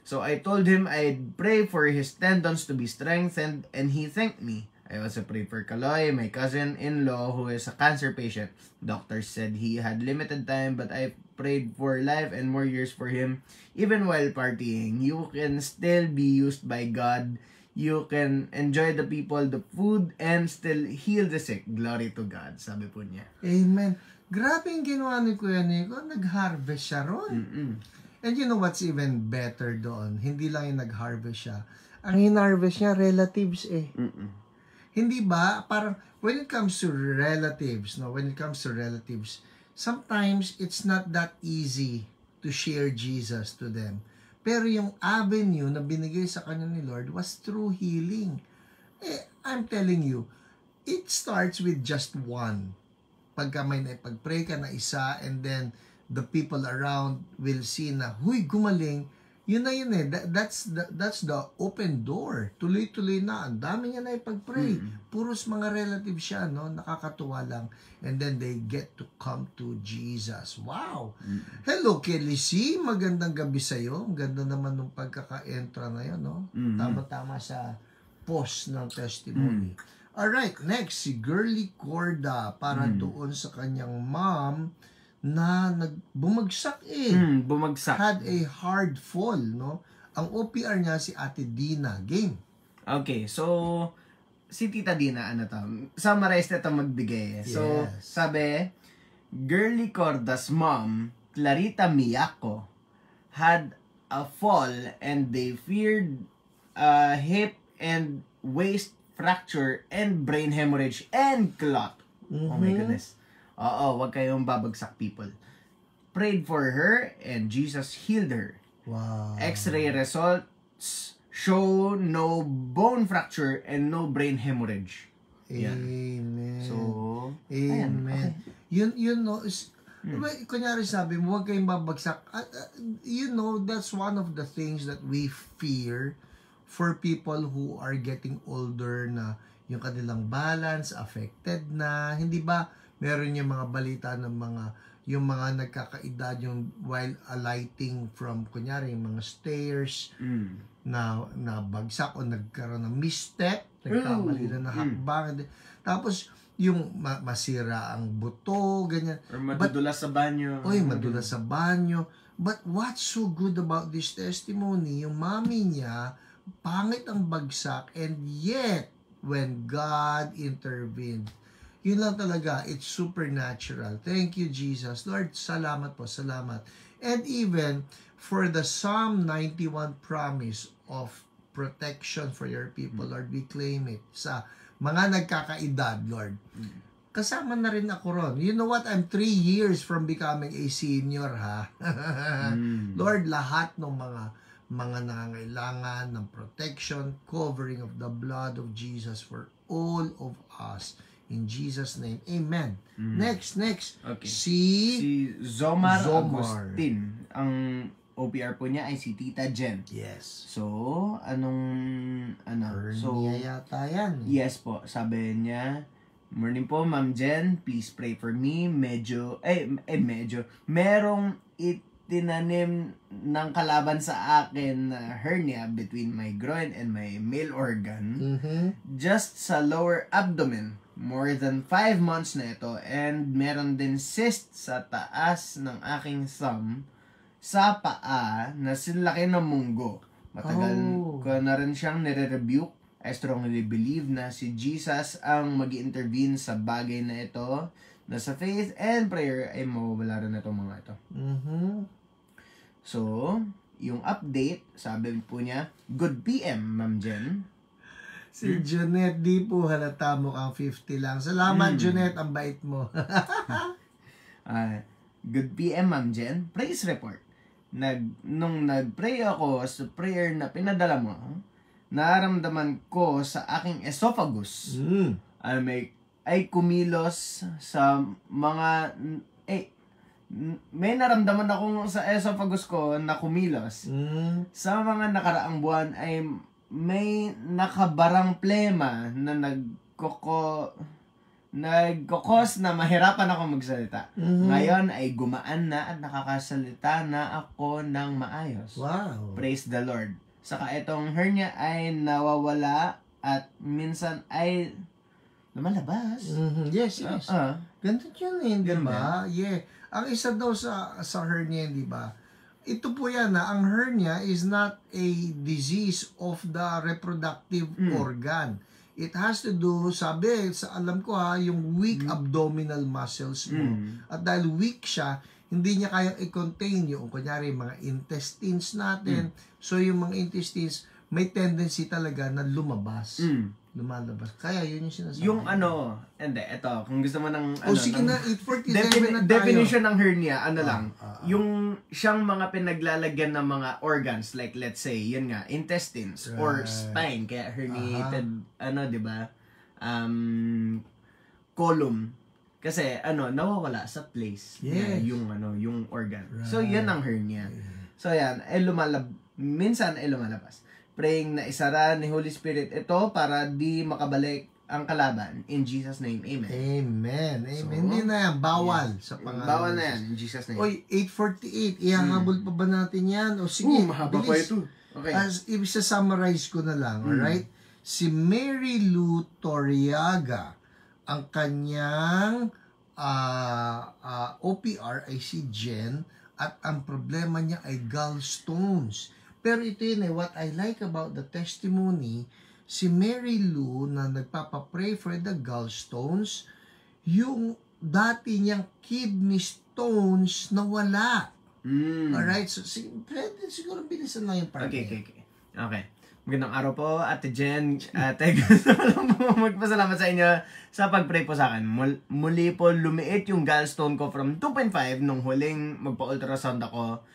So I told him I'd pray for his tendons to be strengthened, and he thanked me. I also prayed for Kaloy, my cousin-in-law, who is a cancer patient. Doctors said he had limited time, but I prayed for life and more years for him. Even while partying, you can still be used by God. You can enjoy the people, the food, and still heal the sick. Glory to God, sabi po niya. Amen. Grabe yung ginawa ni Kuya Nico. Nag-harvest siya ron. And you know what's even better doon? Hindi lang yung nag-harvest siya. Ang in-harvest niya, relatives eh. Hindi ba? Parang, when it comes to relatives, sometimes it's not that easy to share Jesus to them. Pero yung avenue na binigay sa kanya ni Lord was through healing. I'm telling you, it starts with just one. Pagka may naipag-pray ka na isa, and then the people around will see na, huy, gumaling, yun eh. That's the open door. Tuloy-tuloy na. Ang dami niya na ipag-pray. Puros mga relatives siya, no? Nakakatuwa lang. And then they get to come to Jesus. Wow! Hello, Kelly C. Magandang gabi sa'yo. Ang ganda naman ng pagkaka-entra na yun, no? Tama-tama sa post ng testimony. Alright, next, si Girly Corda. Para doon sa kanyang mom na bumagsak Bumagsak. Had a hard fall, no? Ang OPR niya si Ate Dina. Game. Okay, so si Tita Dina, summarize na ito magbigay. So, sabi, Girly Corda's mom, Clarita Miyako, had a fall and they feared hip and waist fracture and brain hemorrhage and clot. Oh my goodness. Wag kayong babagsak, people. Prayed for her and Jesus healed her. Wow. X-ray results show no bone fracture and no brain hemorrhage. Amen. So, amen. Okay. You know, kunyari sabi mo, huwag kayong babagsak. You know, that's one of the things that we fear for people who are getting older, na yung kanilang balance affected na. Hindi ba? Meron yung mga balita ng yung mga nagkakaedad, yung while alighting from, kunyari, yung mga stairs, na bagsak o nagkaroon ng misstep, nagkamali na hakbang. Tapos, yung masira ang buto, ganyan. Or madudulas sa banyo. Madulas sa banyo. But what's so good about this testimony, yung mami niya, pangit ang bagsak, and yet, when God intervened, yun lang talaga, it's supernatural. Thank you, Jesus. Lord, salamat po, salamat. And even for the Psalm 91 promise of protection for your people, Lord, we claim it sa mga nagkakaedad, Lord. Kasama na rin ako ron. You know what? I'm 3 years from becoming a senior, ha? Lord, lahat ng mga nangangailangan ng protection, covering of the blood of Jesus for all of us. In Jesus' name, amen. Next. Okay. Si Zomar Agustin. Ang OPR po niya ay si Tita Jen. Yes. So, So, hernia yata yan. yes po, sabi niya, morning po, Ma'am Jen, please pray for me. Merong itinanim ng kalaban sa akin na hernia between my groin and my male organ. Just sa lower abdomen. More than 5 months na ito. And meron din cyst sa taas ng aking thumb sa paa na sinlaki ng munggo. Matagal ko na rin siyang nire-rebuke. I strongly believe na si Jesus ang mag-intervene sa bagay na ito, na sa faith and prayer ay mawawala rin itong mga ito. So, yung update, sabi po niya, good PM, Ma'am Jen. Si Jonette, di po halata mo kang 50 lang. Salamat, Jonette, ang bait mo. Good PM, Ma'am Jen. Praise report. Nung nag-pray ako sa prayer na pinadala mo, naramdaman ko sa aking esophagus ay kumilos sa mga may naramdaman akong sa esophagus ko na kumilos. Sa mga nakaraang buwan ay may nakabarang plema na nagkokos na mahirapan ako magsalita. Ngayon ay gumaan na at nakakasalita na ako ng maayos. Wow. Praise the Lord. Saka itong hernia ay nawawala at minsan ay lumalabas. Yes. Ganito yun, di ba? Yeah. Ang isa daw sa hernia, di ba? Ito po yan, ang hernia is not a disease of the reproductive organ. It has to do, sabi, sa alam ko yung weak abdominal muscles mo. At dahil weak siya, hindi niya kayang i-contain yung, kunyari, mga intestines natin. So, yung mga intestines, may tendency talaga na lumabas. Lumalabas. Kaya yun yung sinasabi. Yung ito, kung gusto mo ng, sige na, 8:47 na tayo. Definition ng hernia, lang, yung siyang mga pinaglalagyan ng mga organs, like let's say, yun nga, intestines, or spine, kaya herniated, di ba? Column. Kasi, nawawala sa place. Yes. Yung organ. So, yan ang hernia. So, yan, minsan ay lumalabas. Praying na isara ni Holy Spirit ito para di makabalik ang kalaban. In Jesus' name, amen. Amen. So, hindi na yan. Bawal sa pangalan. Bawal na yan. In Jesus' name. Oy, 8:48. Ihahabol pa ba natin yan? O sige, mahaba pa ito. Okay. Isa-summarize ko na lang. Alright? Si Mary Lou Toriaga, ang kanyang OPR ay si Jen, at ang problema niya ay gallstones. Pero ito yun what I like about the testimony, si Mary Lou na nagpapapray for the gallstones, yung dati niyang kidney stones nawala. Alright? So, pwede siguro bilisan lang yung part. Okay. Magandang araw po, Ate Jen. Gusto ko lang po magpasalamat sa inyo sa pag-pray po sa akin. Muli po lumiit yung gallstone ko from 2.5 nung huling magpa-ultrasound ako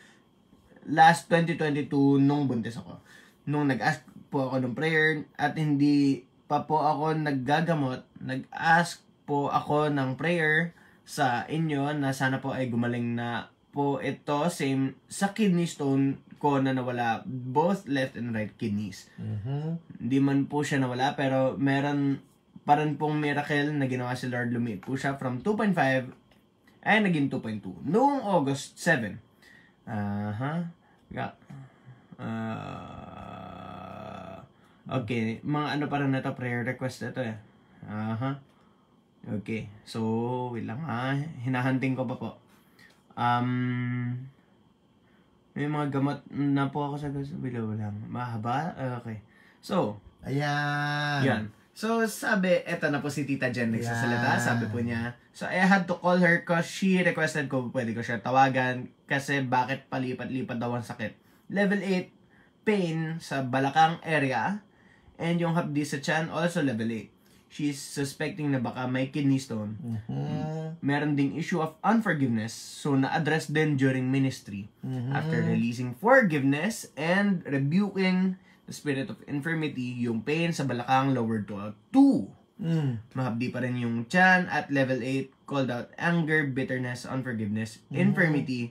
last 2022 nung buntis ako. Nung nag-ask po ako ng prayer at hindi pa po ako naggagamot, nag-ask po ako ng prayer sa inyo na sana po ay gumaling na po ito, same sa kidney stone ko na nawala, both left and right kidneys. Hindi man po siya nawala, pero meron pa rin pong miracle na ginawa si Lord. Lumiit po siya from 2.5 ay naging 2.2 noong August 7. Okay, mga pa rin na ito, prayer request ito eh. Okay, so wait lang hinahunting ko pa po. May mga gamot na po ako sa bilaw lang. Mahaba? Okay. So, yan. So, sabi, eto na po si Tita Jen nagsasalita. Sabi po niya, so I had to call her cause she requested ko pwede ko siya tawagan kasi bakit palipat-lipat daw ang sakit. Level 8, pain sa balakang area and yung hapdi sa tiyan, also level 8. she's suspecting na baka may kidney stone. Mhm. Meron ding issue of unforgiveness, so na-address din during ministry. Mhm. After releasing forgiveness and rebuking the spirit of infirmity, yung pain sa balakang lowered to a 2. Mahapdi pa rin yung tiyan at level 8, called out anger, bitterness, unforgiveness, infirmity,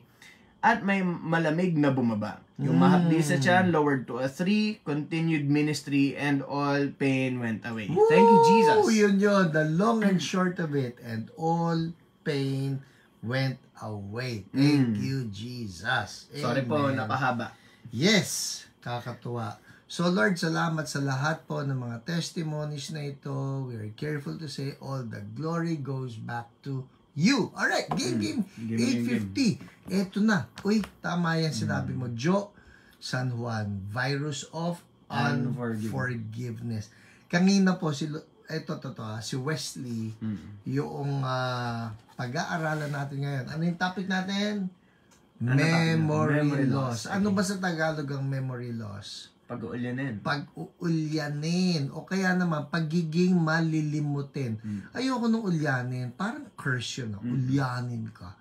at may malamig na bumaba. Yung mahapdi sa tiyan, lowered to a 3, continued ministry, and all pain went away. Thank you, Jesus. Yun, the long and short of it, and all pain went away. Thank you, Jesus. Sorry po, Amen. napahaba. Yes, kakatuwa. So Lord, salamat sa lahat po ng mga testimonies na ito. We are careful to say all the glory goes back to you. Alright, game. 8:50. Eto na. Uy, tama yan sinabi mo. Jo San Juan, virus of unforgiveness. Kanina po si Wesley, yung pag-aaralan natin ngayon. Ano yung topic natin? Memory loss. Ano ba sa Tagalog ang memory loss? Pag-uulyanin. Pag-uulyanin. O kaya naman, pagiging malilimutin. Ayoko nung ulyanin. Parang curse yun. Ulyanin ka.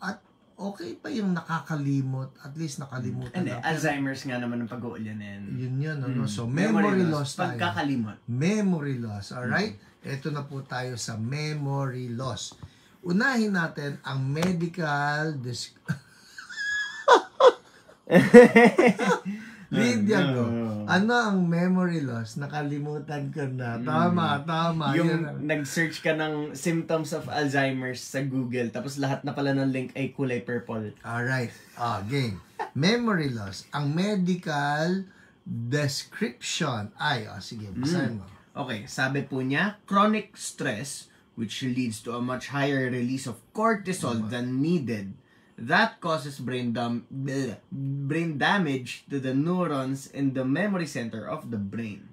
At okay pa yung nakakalimot. At least nakalimutan Hindi, na. Alzheimer's nga naman ang pag-uulyanin. Yun. Ano? So, memory loss tayo. Pagkakalimot. Memory loss. Alright? Ito na po tayo sa memory loss. Unahin natin ang medical Lydia ko. Ano ang memory loss? Nakalimutan ko na. Tama. Yung nag-search ka ng symptoms of Alzheimer's sa Google, tapos lahat na pala ng link ay kulay purple. Alright. Game. Memory loss. Ang medical description ay, sige, basahin mo. Okay, sabi po niya, chronic stress, which leads to a much higher release of cortisol than needed. That causes brain damage to the neurons in the memory center of the brain.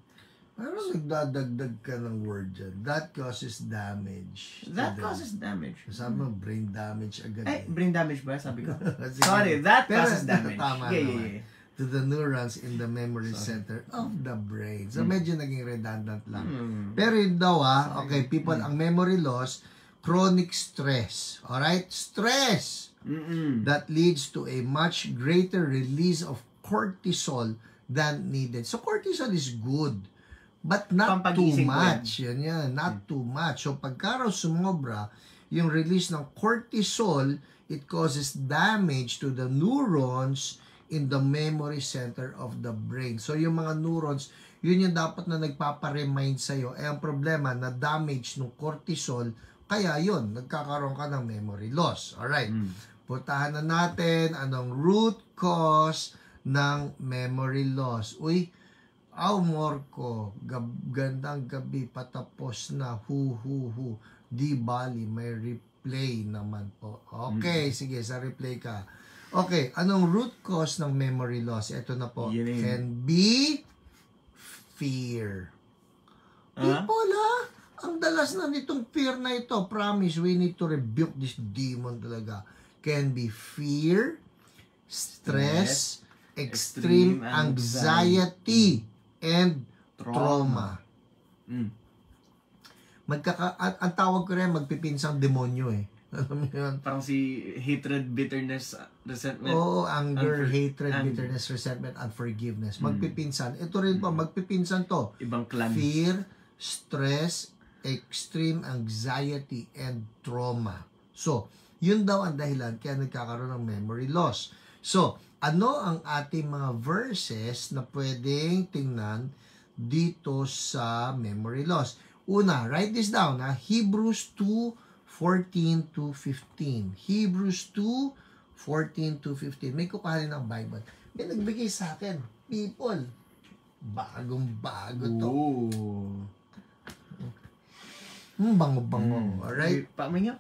Pero nagdadagdag ka ng word dyan. That causes damage. That causes damage. Sabi mo, brain damage agad. Brain damage ba? Sabi ko. Sige. Sorry, that Pero, causes damage. Tama Yeah. To the neurons in the memory center of the brain. So, medyo naging redundant lang. Pero yun daw okay, people, ang memory loss, chronic stress. Alright? Stress! That leads to a much greater release of cortisol than needed. So, cortisol is good. But not too much. Yan. Not too much. So, pagka raw sumobra, yung release ng cortisol, it causes damage to the neurons in the memory center of the brain. So, yung mga neurons, yun yung dapat na nagpaparemind sa'yo. Ang problema, na damage ng cortisol, kaya yun, nagkakaroon ka ng memory loss. Alright. Puntahan na natin anong root cause ng memory loss. Uy, Morco, gandang gabi, patapos na, hu. Di bali, may replay naman po. Okay, sige, sa replay ka. Okay, anong root cause ng memory loss? Ito na po. Can be fear. People, ang dalas na nitong fear na ito. Promise, we need to rebuke this demon talaga. Can be fear, stress, extreme anxiety, and trauma. Ang tawag ko rin, magpipinsang demonyo eh. Alam mo yun? Parang si hatred, bitterness, resentment. Oo, anger, hatred, bitterness, resentment, unforgiveness. Magpipinsan. Ito rin po, magpipinsan to. Ibang clan. Fear, stress, extreme anxiety, and trauma. So, yun daw ang dahilan kaya nagkakaroon ng memory loss. So, ano ang ating mga verses na pwedeng tingnan dito sa memory loss? Una, write this down. Hebrews 2:14 to 15. Hebrews 2:14 to 15. May kukuhanin ng Bible. May nagbigay sa akin. People. Bagong-bago to. Bango-bango. Alright? Pamay nga.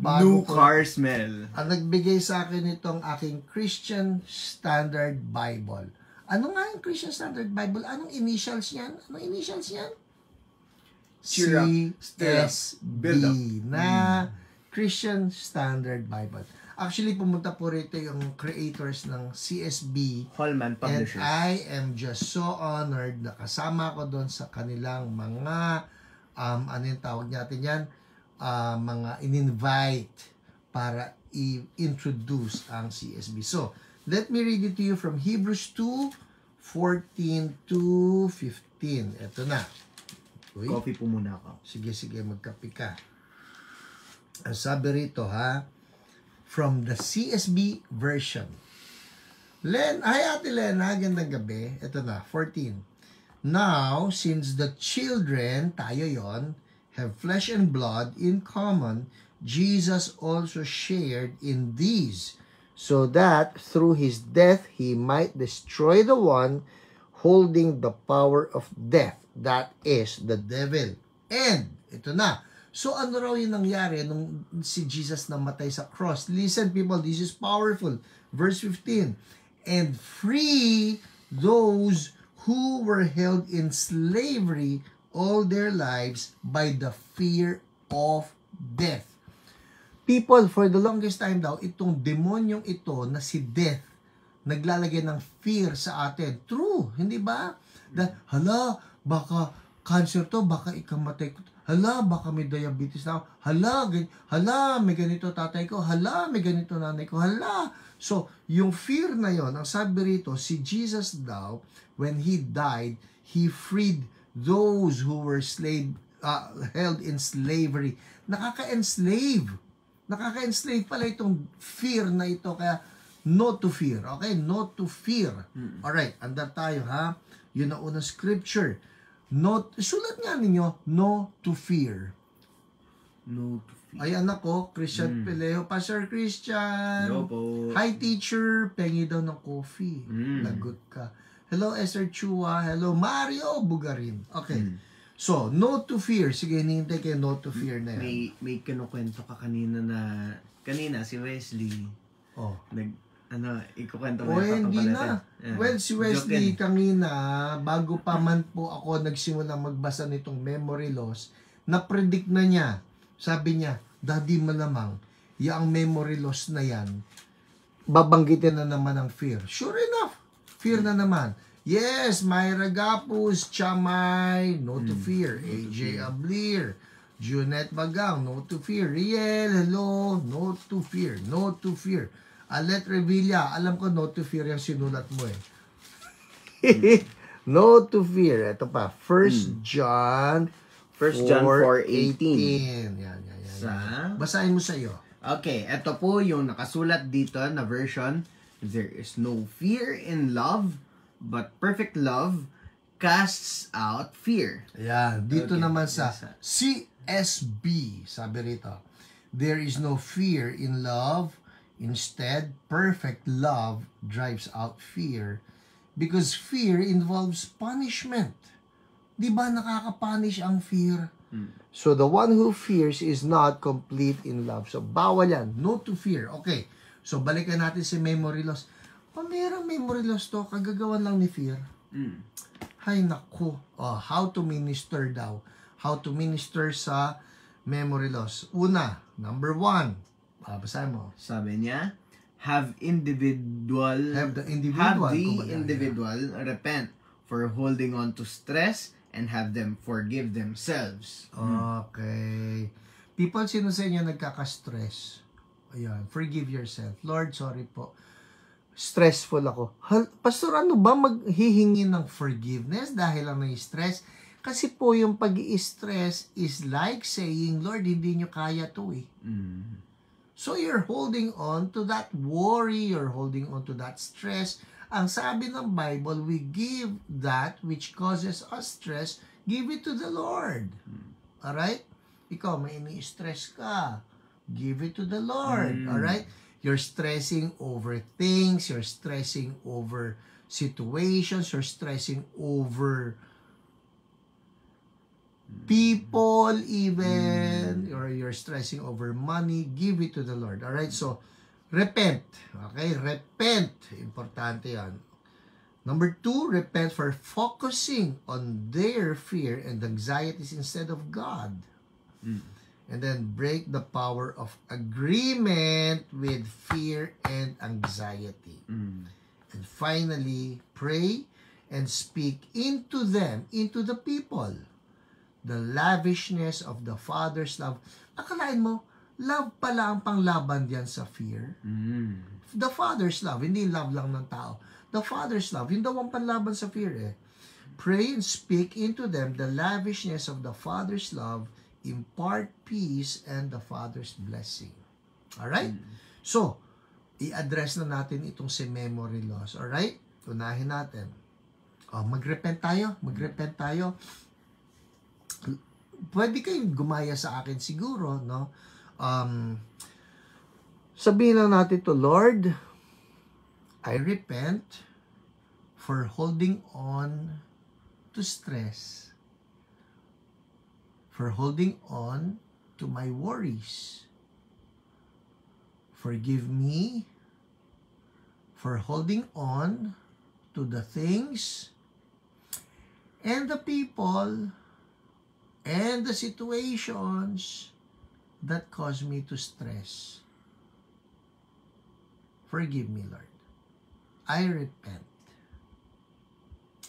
New car smell. Ang nagbigay sa akin itong aking Christian Standard Bible. Ano nga yung Christian Standard Bible? Anong initials yan? CSB na Christian Standard Bible. Actually, pumunta po rito yung creators ng CSB. Holman And Publishers. I am just so honored na kasama ko doon sa kanilang mga, ano yung tawag natin yan? Mga in-invite para i-introduce ang CSB. So, let me read it to you from Hebrews 2:14 to 15. Ito na. Uy. Coffee po muna ako. Sige, magkape ka. Ang sabi rito, from the CSB version. Hi, Ate Lena, gandang gabi. Ito na, 14. Now, since the children, tayo yon, have flesh and blood in common, Jesus also shared in these, so that through his death he might destroy the one holding the power of death, that is the devil. And, ito na. So, ano raw yung nangyari nung si Jesus namatay sa cross? Listen, people, this is powerful. Verse 15. And free those who were held in slavery all their lives by the fear of death. People, for the longest time daw, itong demonyong ito na si death, naglalagay ng fear sa atin. True, hindi ba? Hala, baka cancer to, baka ikamatay ko. Hala, baka may diabetes na ako. Hala, may ganito tatay ko. Hala, may ganito nanay ko. Hala. So, yung fear na yon, ang sabi rito, si Jesus daw, when he died, he freed those who were held in slavery. Nakaka-enslave pala itong fear na ito. Kaya, no to fear. Okay? No to fear. Alright, andar tayo ha. Yun ang unang scripture. Sulat nga ninyo, no to fear. No to fear. Ay, anak ko, Christian Pelejo. Pastor Christian. Hello po. Hi, teacher. Pengi daw ng coffee. Lagot ka. Hello, Esther Chua. Hello, Mario Bugarin. Okay. So, no to fear. Sige, hinihintay kayo no to fear na yan. May kinukwento ka kanina si Wesley. Oh. Ikukwento mo Hindi na. Yeah. Well, si Wesley kanina, bago pa man po ako nagsimulang magbasa nitong memory loss, na-predict na niya. Sabi niya, Daddy, malamang, yung memory loss na yan, babanggitin na naman ang fear. Sure enough, fear na naman. Yes, Myra Gapus, Chamay, no to fear. AJ Ablir, Junette Bagang, no to fear. Riel, hello, no to fear, no to fear. Alet Revilla, alam ko no to fear yung sinulat mo eh. No to fear. Ito pa, 1 John 4:18. Yan. Sa? Basahin mo sa iyo. Okay, ito po yung nakasulat dito na version. There is no fear in love, but perfect love casts out fear. Ayan, dito Okay. naman sa CSB, sabi rito, there is no fear in love. Instead, perfect love drives out fear because fear involves punishment. Di ba nakaka-punish ang fear? So, the one who fears is not complete in love. So, bawal yan. No to fear. Okay. So, balikan natin si memory loss. Merong memory loss to, kagagawan lang ni fear. Hay naku. How to minister daw. How to minister sa memory loss. Una, number 1. Basahin mo. Sabi niya, have the individual repent for holding on to stress and have them forgive themselves. Okay. People, sino sa inyo nagkaka-stress? Ayan, forgive yourself. Lord, sorry po. Stressful ako. Pastor, ano ba maghihingi ng forgiveness dahil lang na-stress? Kasi po yung pag-i-stress is like saying, Lord, hindi nyo kaya to eh. So you're holding on to that worry, you're holding on to that stress. Ang sabi ng Bible, we give that which causes us stress, give it to the Lord. Alright? Ikaw, may ini-stress ka. Give it to the Lord. Alright? You're stressing over things, you're stressing over situations, you're stressing over people even, or you're stressing over money, give it to the Lord. Alright? So, repent. Okay? Repent. Importante yan. Number 2, repent for focusing on their fear and anxieties instead of God. And then break the power of agreement with fear and anxiety. And finally, pray and speak into them, into the people, the lavishness of the Father's love. Akalain mo, love pala ang panglaban diyan sa fear. The Father's love, hindi love lang ng tao. The Father's love, yun daw ang panlaban sa fear eh. Pray and speak into them the lavishness of the Father's love, impart peace and the Father's blessing. Alright? So, i-address na natin itong si memory loss. Alright? Unahin natin. Mag-repent tayo. Mag-repent tayo. Pwede kayong gumaya sa akin siguro, no? Sabihin na natin to, Lord, I repent for holding on to stress, for holding on to my worries. Forgive me for holding on to the things and the people and the situations that cause me to stress. Forgive me, Lord. I repent.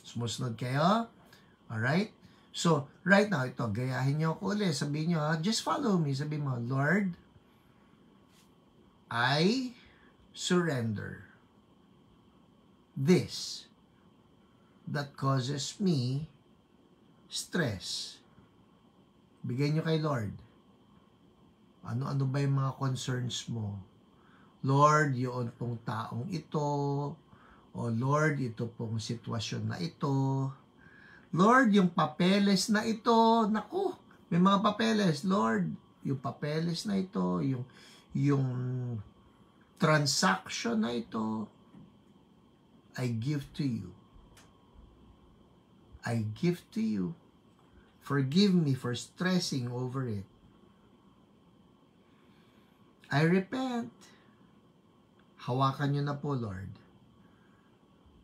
Sumusunod kayo? Alright? So, right now, ito, gayahin nyo ako ulit. Sabihin nyo, just follow me. Sabihin mo, Lord, I surrender this that causes me stress. Bigay nyo kay Lord. Ano-ano ba yung mga concerns mo? Lord, yun pong taong ito. O Lord, ito pong sitwasyon na ito. Lord, yung papeles na ito. Naku, may mga papeles. Lord, yung papeles na ito, yung transaction na ito, I give to you. I give to you. Forgive me for stressing over it. I repent. Hawakan nyo na po, Lord.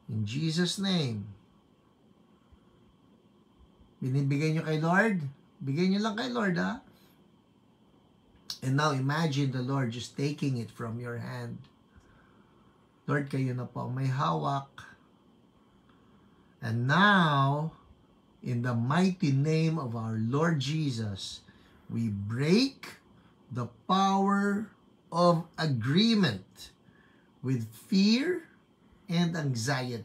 In Jesus' name. Binibigay nyo kay Lord? Bigay nyo lang kay Lord, ha? And now, imagine the Lord just taking it from your hand. Lord, kayo na po may hawak. And now, in the mighty name of our Lord Jesus, we break the power of agreement with fear and anxiety.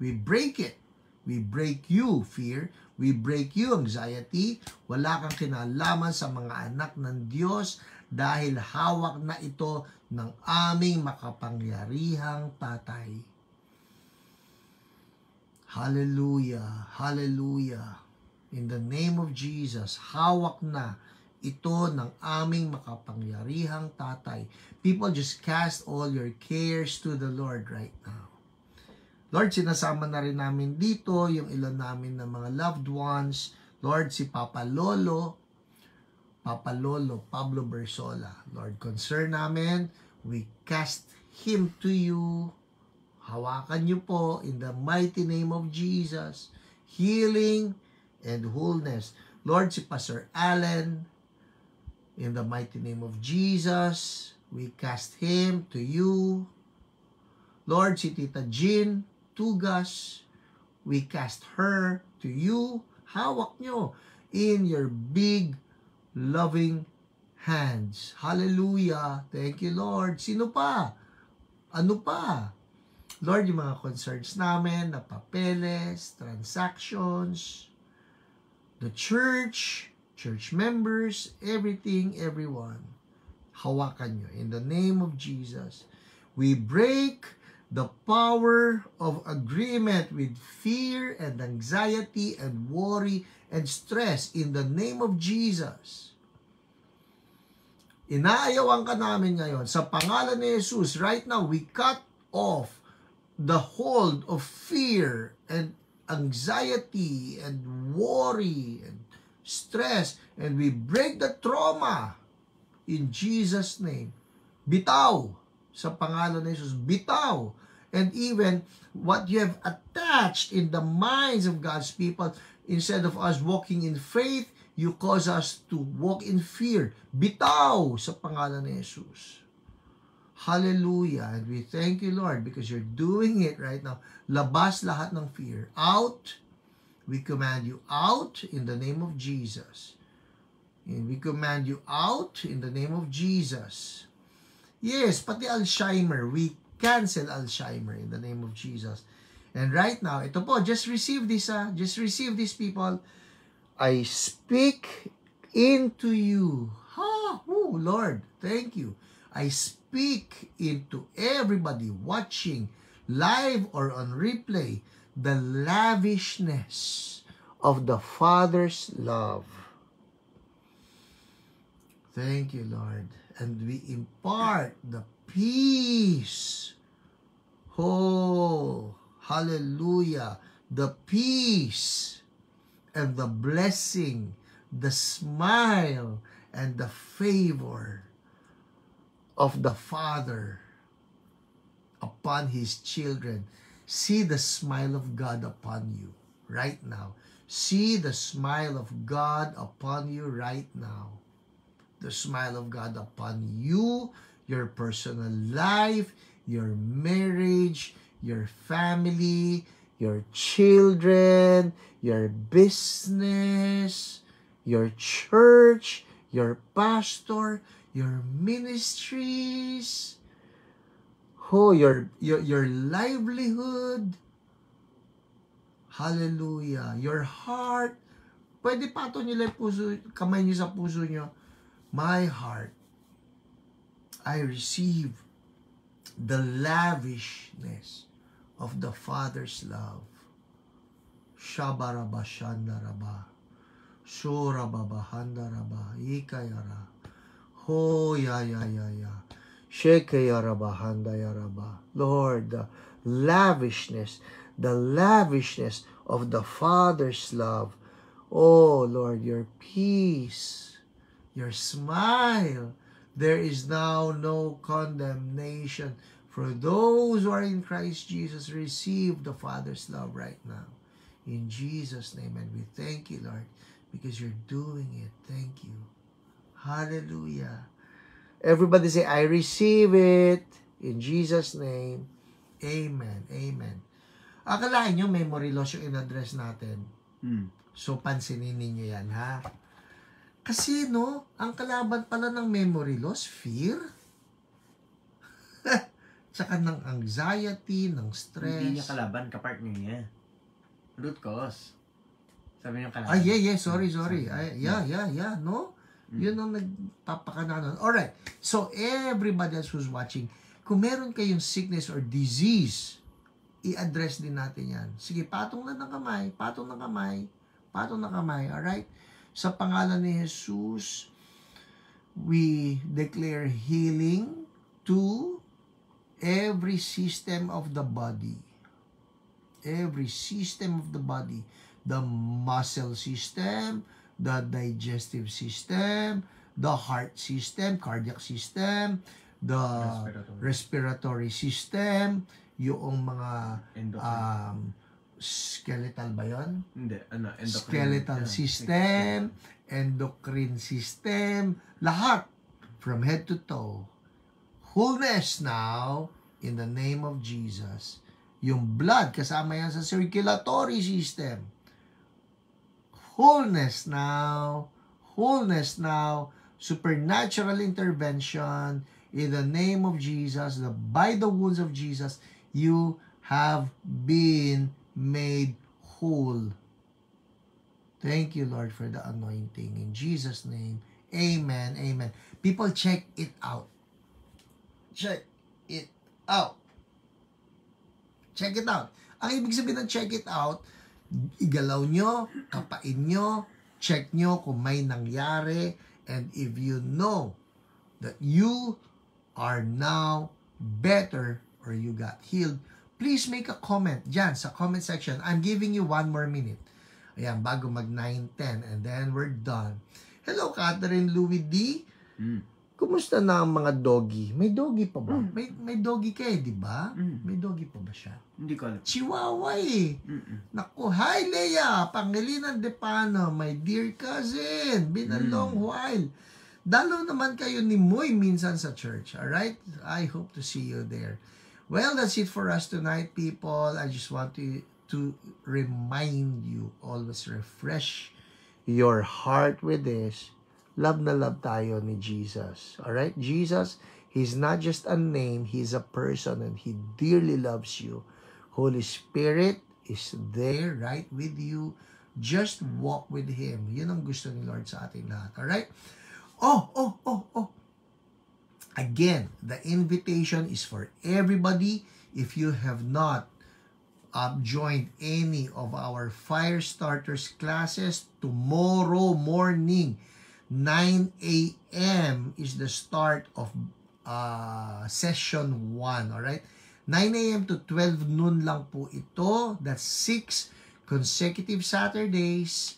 We break it. We break you, fear. We break you, anxiety. Wala kang kinalaman sa mga anak ng Diyos dahil hawak na ito ng aming makapangyarihang tatay. Hallelujah. Hallelujah. In the name of Jesus, hawak na ito ng aming makapangyarihang tatay. People, just cast all your cares to the Lord right now. Lord, sinasama na rin namin dito yung ilan namin na mga loved ones. Lord, si Papa Lolo Pablo Bersola. Lord, concern namin, we cast him to you. Hawakan niyo po in the mighty name of Jesus. Healing and wholeness. Lord, si Pastor Allen, in the mighty name of Jesus, we cast him to you. Lord, si Tita Jean Tugas, we cast her to you. Hawak nyo in your big, loving hands. Hallelujah. Thank you, Lord. Sino pa? Ano pa? Lord, yung mga concerns namin, na papeles, transactions, the church members, everything, everyone. Hawakan nyo. In the name of Jesus, we break the power of agreement with fear and anxiety and worry and stress in the name of Jesus. Inaayawan ka namin ngayon. Sa pangalan ni Jesus, right now, we cut off the hold of fear and anxiety and worry and stress, and we break the trauma in Jesus' name. Bitaw sa pangalan ni Jesus. Bitaw. And even what you have attached in the minds of God's people, instead of us walking in faith, You cause us to walk in fear. Bitaw sa pangalan ni Jesus. Hallelujah. And we thank you, Lord, because you're doing it right now. Labas lahat ng fear. Out. We command you out in the name of Jesus. And we command you out in the name of Jesus. Yes, pati Alzheimer. We cancel Alzheimer in the name of Jesus. And right now, ito po, just receive this, just receive this, people. I speak into you. Oh, Lord, thank you. I speak into everybody watching live or on replay the lavishness of the Father's love. Thank you, Lord. And we impart the peace. Oh, hallelujah. The peace and the blessing, the smile and the favor of the Father upon His children. See the smile of God upon you right now. See the smile of God upon you right now. The smile of God upon you, your personal life, your marriage, your family, your children, your business, your church, your pastor, your ministries, your livelihood. Hallelujah. Your heart. Pwede pato nyo lang puso, kamay nyo sa puso nyo. My heart, I receive the lavishness of the Father's love. Shabaraba shandaraba. Surababa handaraba. Ikayara. Ho ya. Shekayaraba handayaraba. Lord, the lavishness of the Father's love. Oh, Lord, your peace, your smile. There is now no condemnation for those who are in Christ Jesus. Receive the Father's love right now. In Jesus' name. And we thank you, Lord, because you're doing it. Thank you. Hallelujah. Everybody say, I receive it. In Jesus' name. Amen. Amen. Akalain nyo memory loss yung in-address natin. So, pansinin ninyo yan, ha? Kasi, no, ang kalaban pala ng memory loss, fear. Tsaka ng anxiety, ng stress. Hindi niya kalaban, kapartner niya. Root cause. Sabi niyo kalaban. Yeah, sorry. Yeah, no? Yun ang nagpapakananon. Alright, so everybody else who's watching, kung meron kayong sickness or disease, i-address din natin yan. Sige, patong ng kamay. Alright? Sa pangalan ni Jesus, we declare healing to every system of the body. Every system of the body. The muscle system, the digestive system, the heart system, cardiac system, the respiratory system, yung mga skeletal ba yun? Hindi, skeletal system, endocrine system, lahat, from head to toe. Wholeness now, in the name of Jesus. Yung blood, kasama yan sa circulatory system. Wholeness now, supernatural intervention, in the name of Jesus, by the wounds of Jesus, you have been made whole. Thank you, Lord, for the anointing. In Jesus' name, amen, amen. People, check it out. Check it out. Check it out. Ang ibig sabihin ng check it out, igalaw nyo, kapain nyo, check nyo kung may nangyari, and if you know that you are now better or you got healed, please make a comment dyan sa comment section. I'm giving you 1 more minute. Ayan, bago mag 9:10 and then we're done. Hello, Catherine Louis D. Kumusta na ang mga doggy? May doggy pa ba? May doggy ka di ba? May doggy pa ba siya? Hindi ko alam. Chihuahua eh. Naku, hi Leia, Pangilinan de Pano, my dear cousin. Been a long while. Dalaw naman kayo ni Moy minsan sa church, alright? I hope to see you there. Well, that's it for us tonight, people. I just want to remind you, always refresh your heart with this. Love na love tayo ni Jesus. Alright? Jesus, He's not just a name, He's a person and He dearly loves you. Holy Spirit is there right with you. Just walk with Him. Yun ang gusto ni Lord sa ating lahat. Alright? Oh. Again, the invitation is for everybody. If you have not joined any of our Fire Starters classes, tomorrow morning, 9 a.m. is the start of session 1, alright? 9 a.m. to 12 noon lang po ito. That's 6 consecutive Saturdays.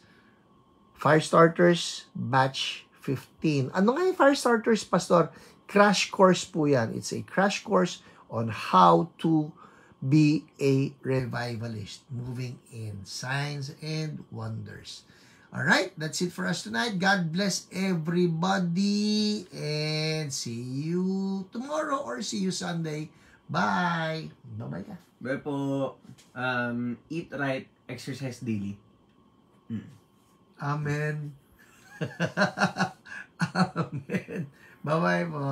Fire Starters Batch 15. Ano nga yung Fire Starters, Pastor? Crash course po yan. It's a crash course on how to be a revivalist. Moving in signs and wonders. Alright, that's it for us tonight. God bless everybody and see you tomorrow or see you Sunday. Bye! Bye-bye ka. Bye po. Eat right, exercise daily. Amen. Amen. Bye-bye po.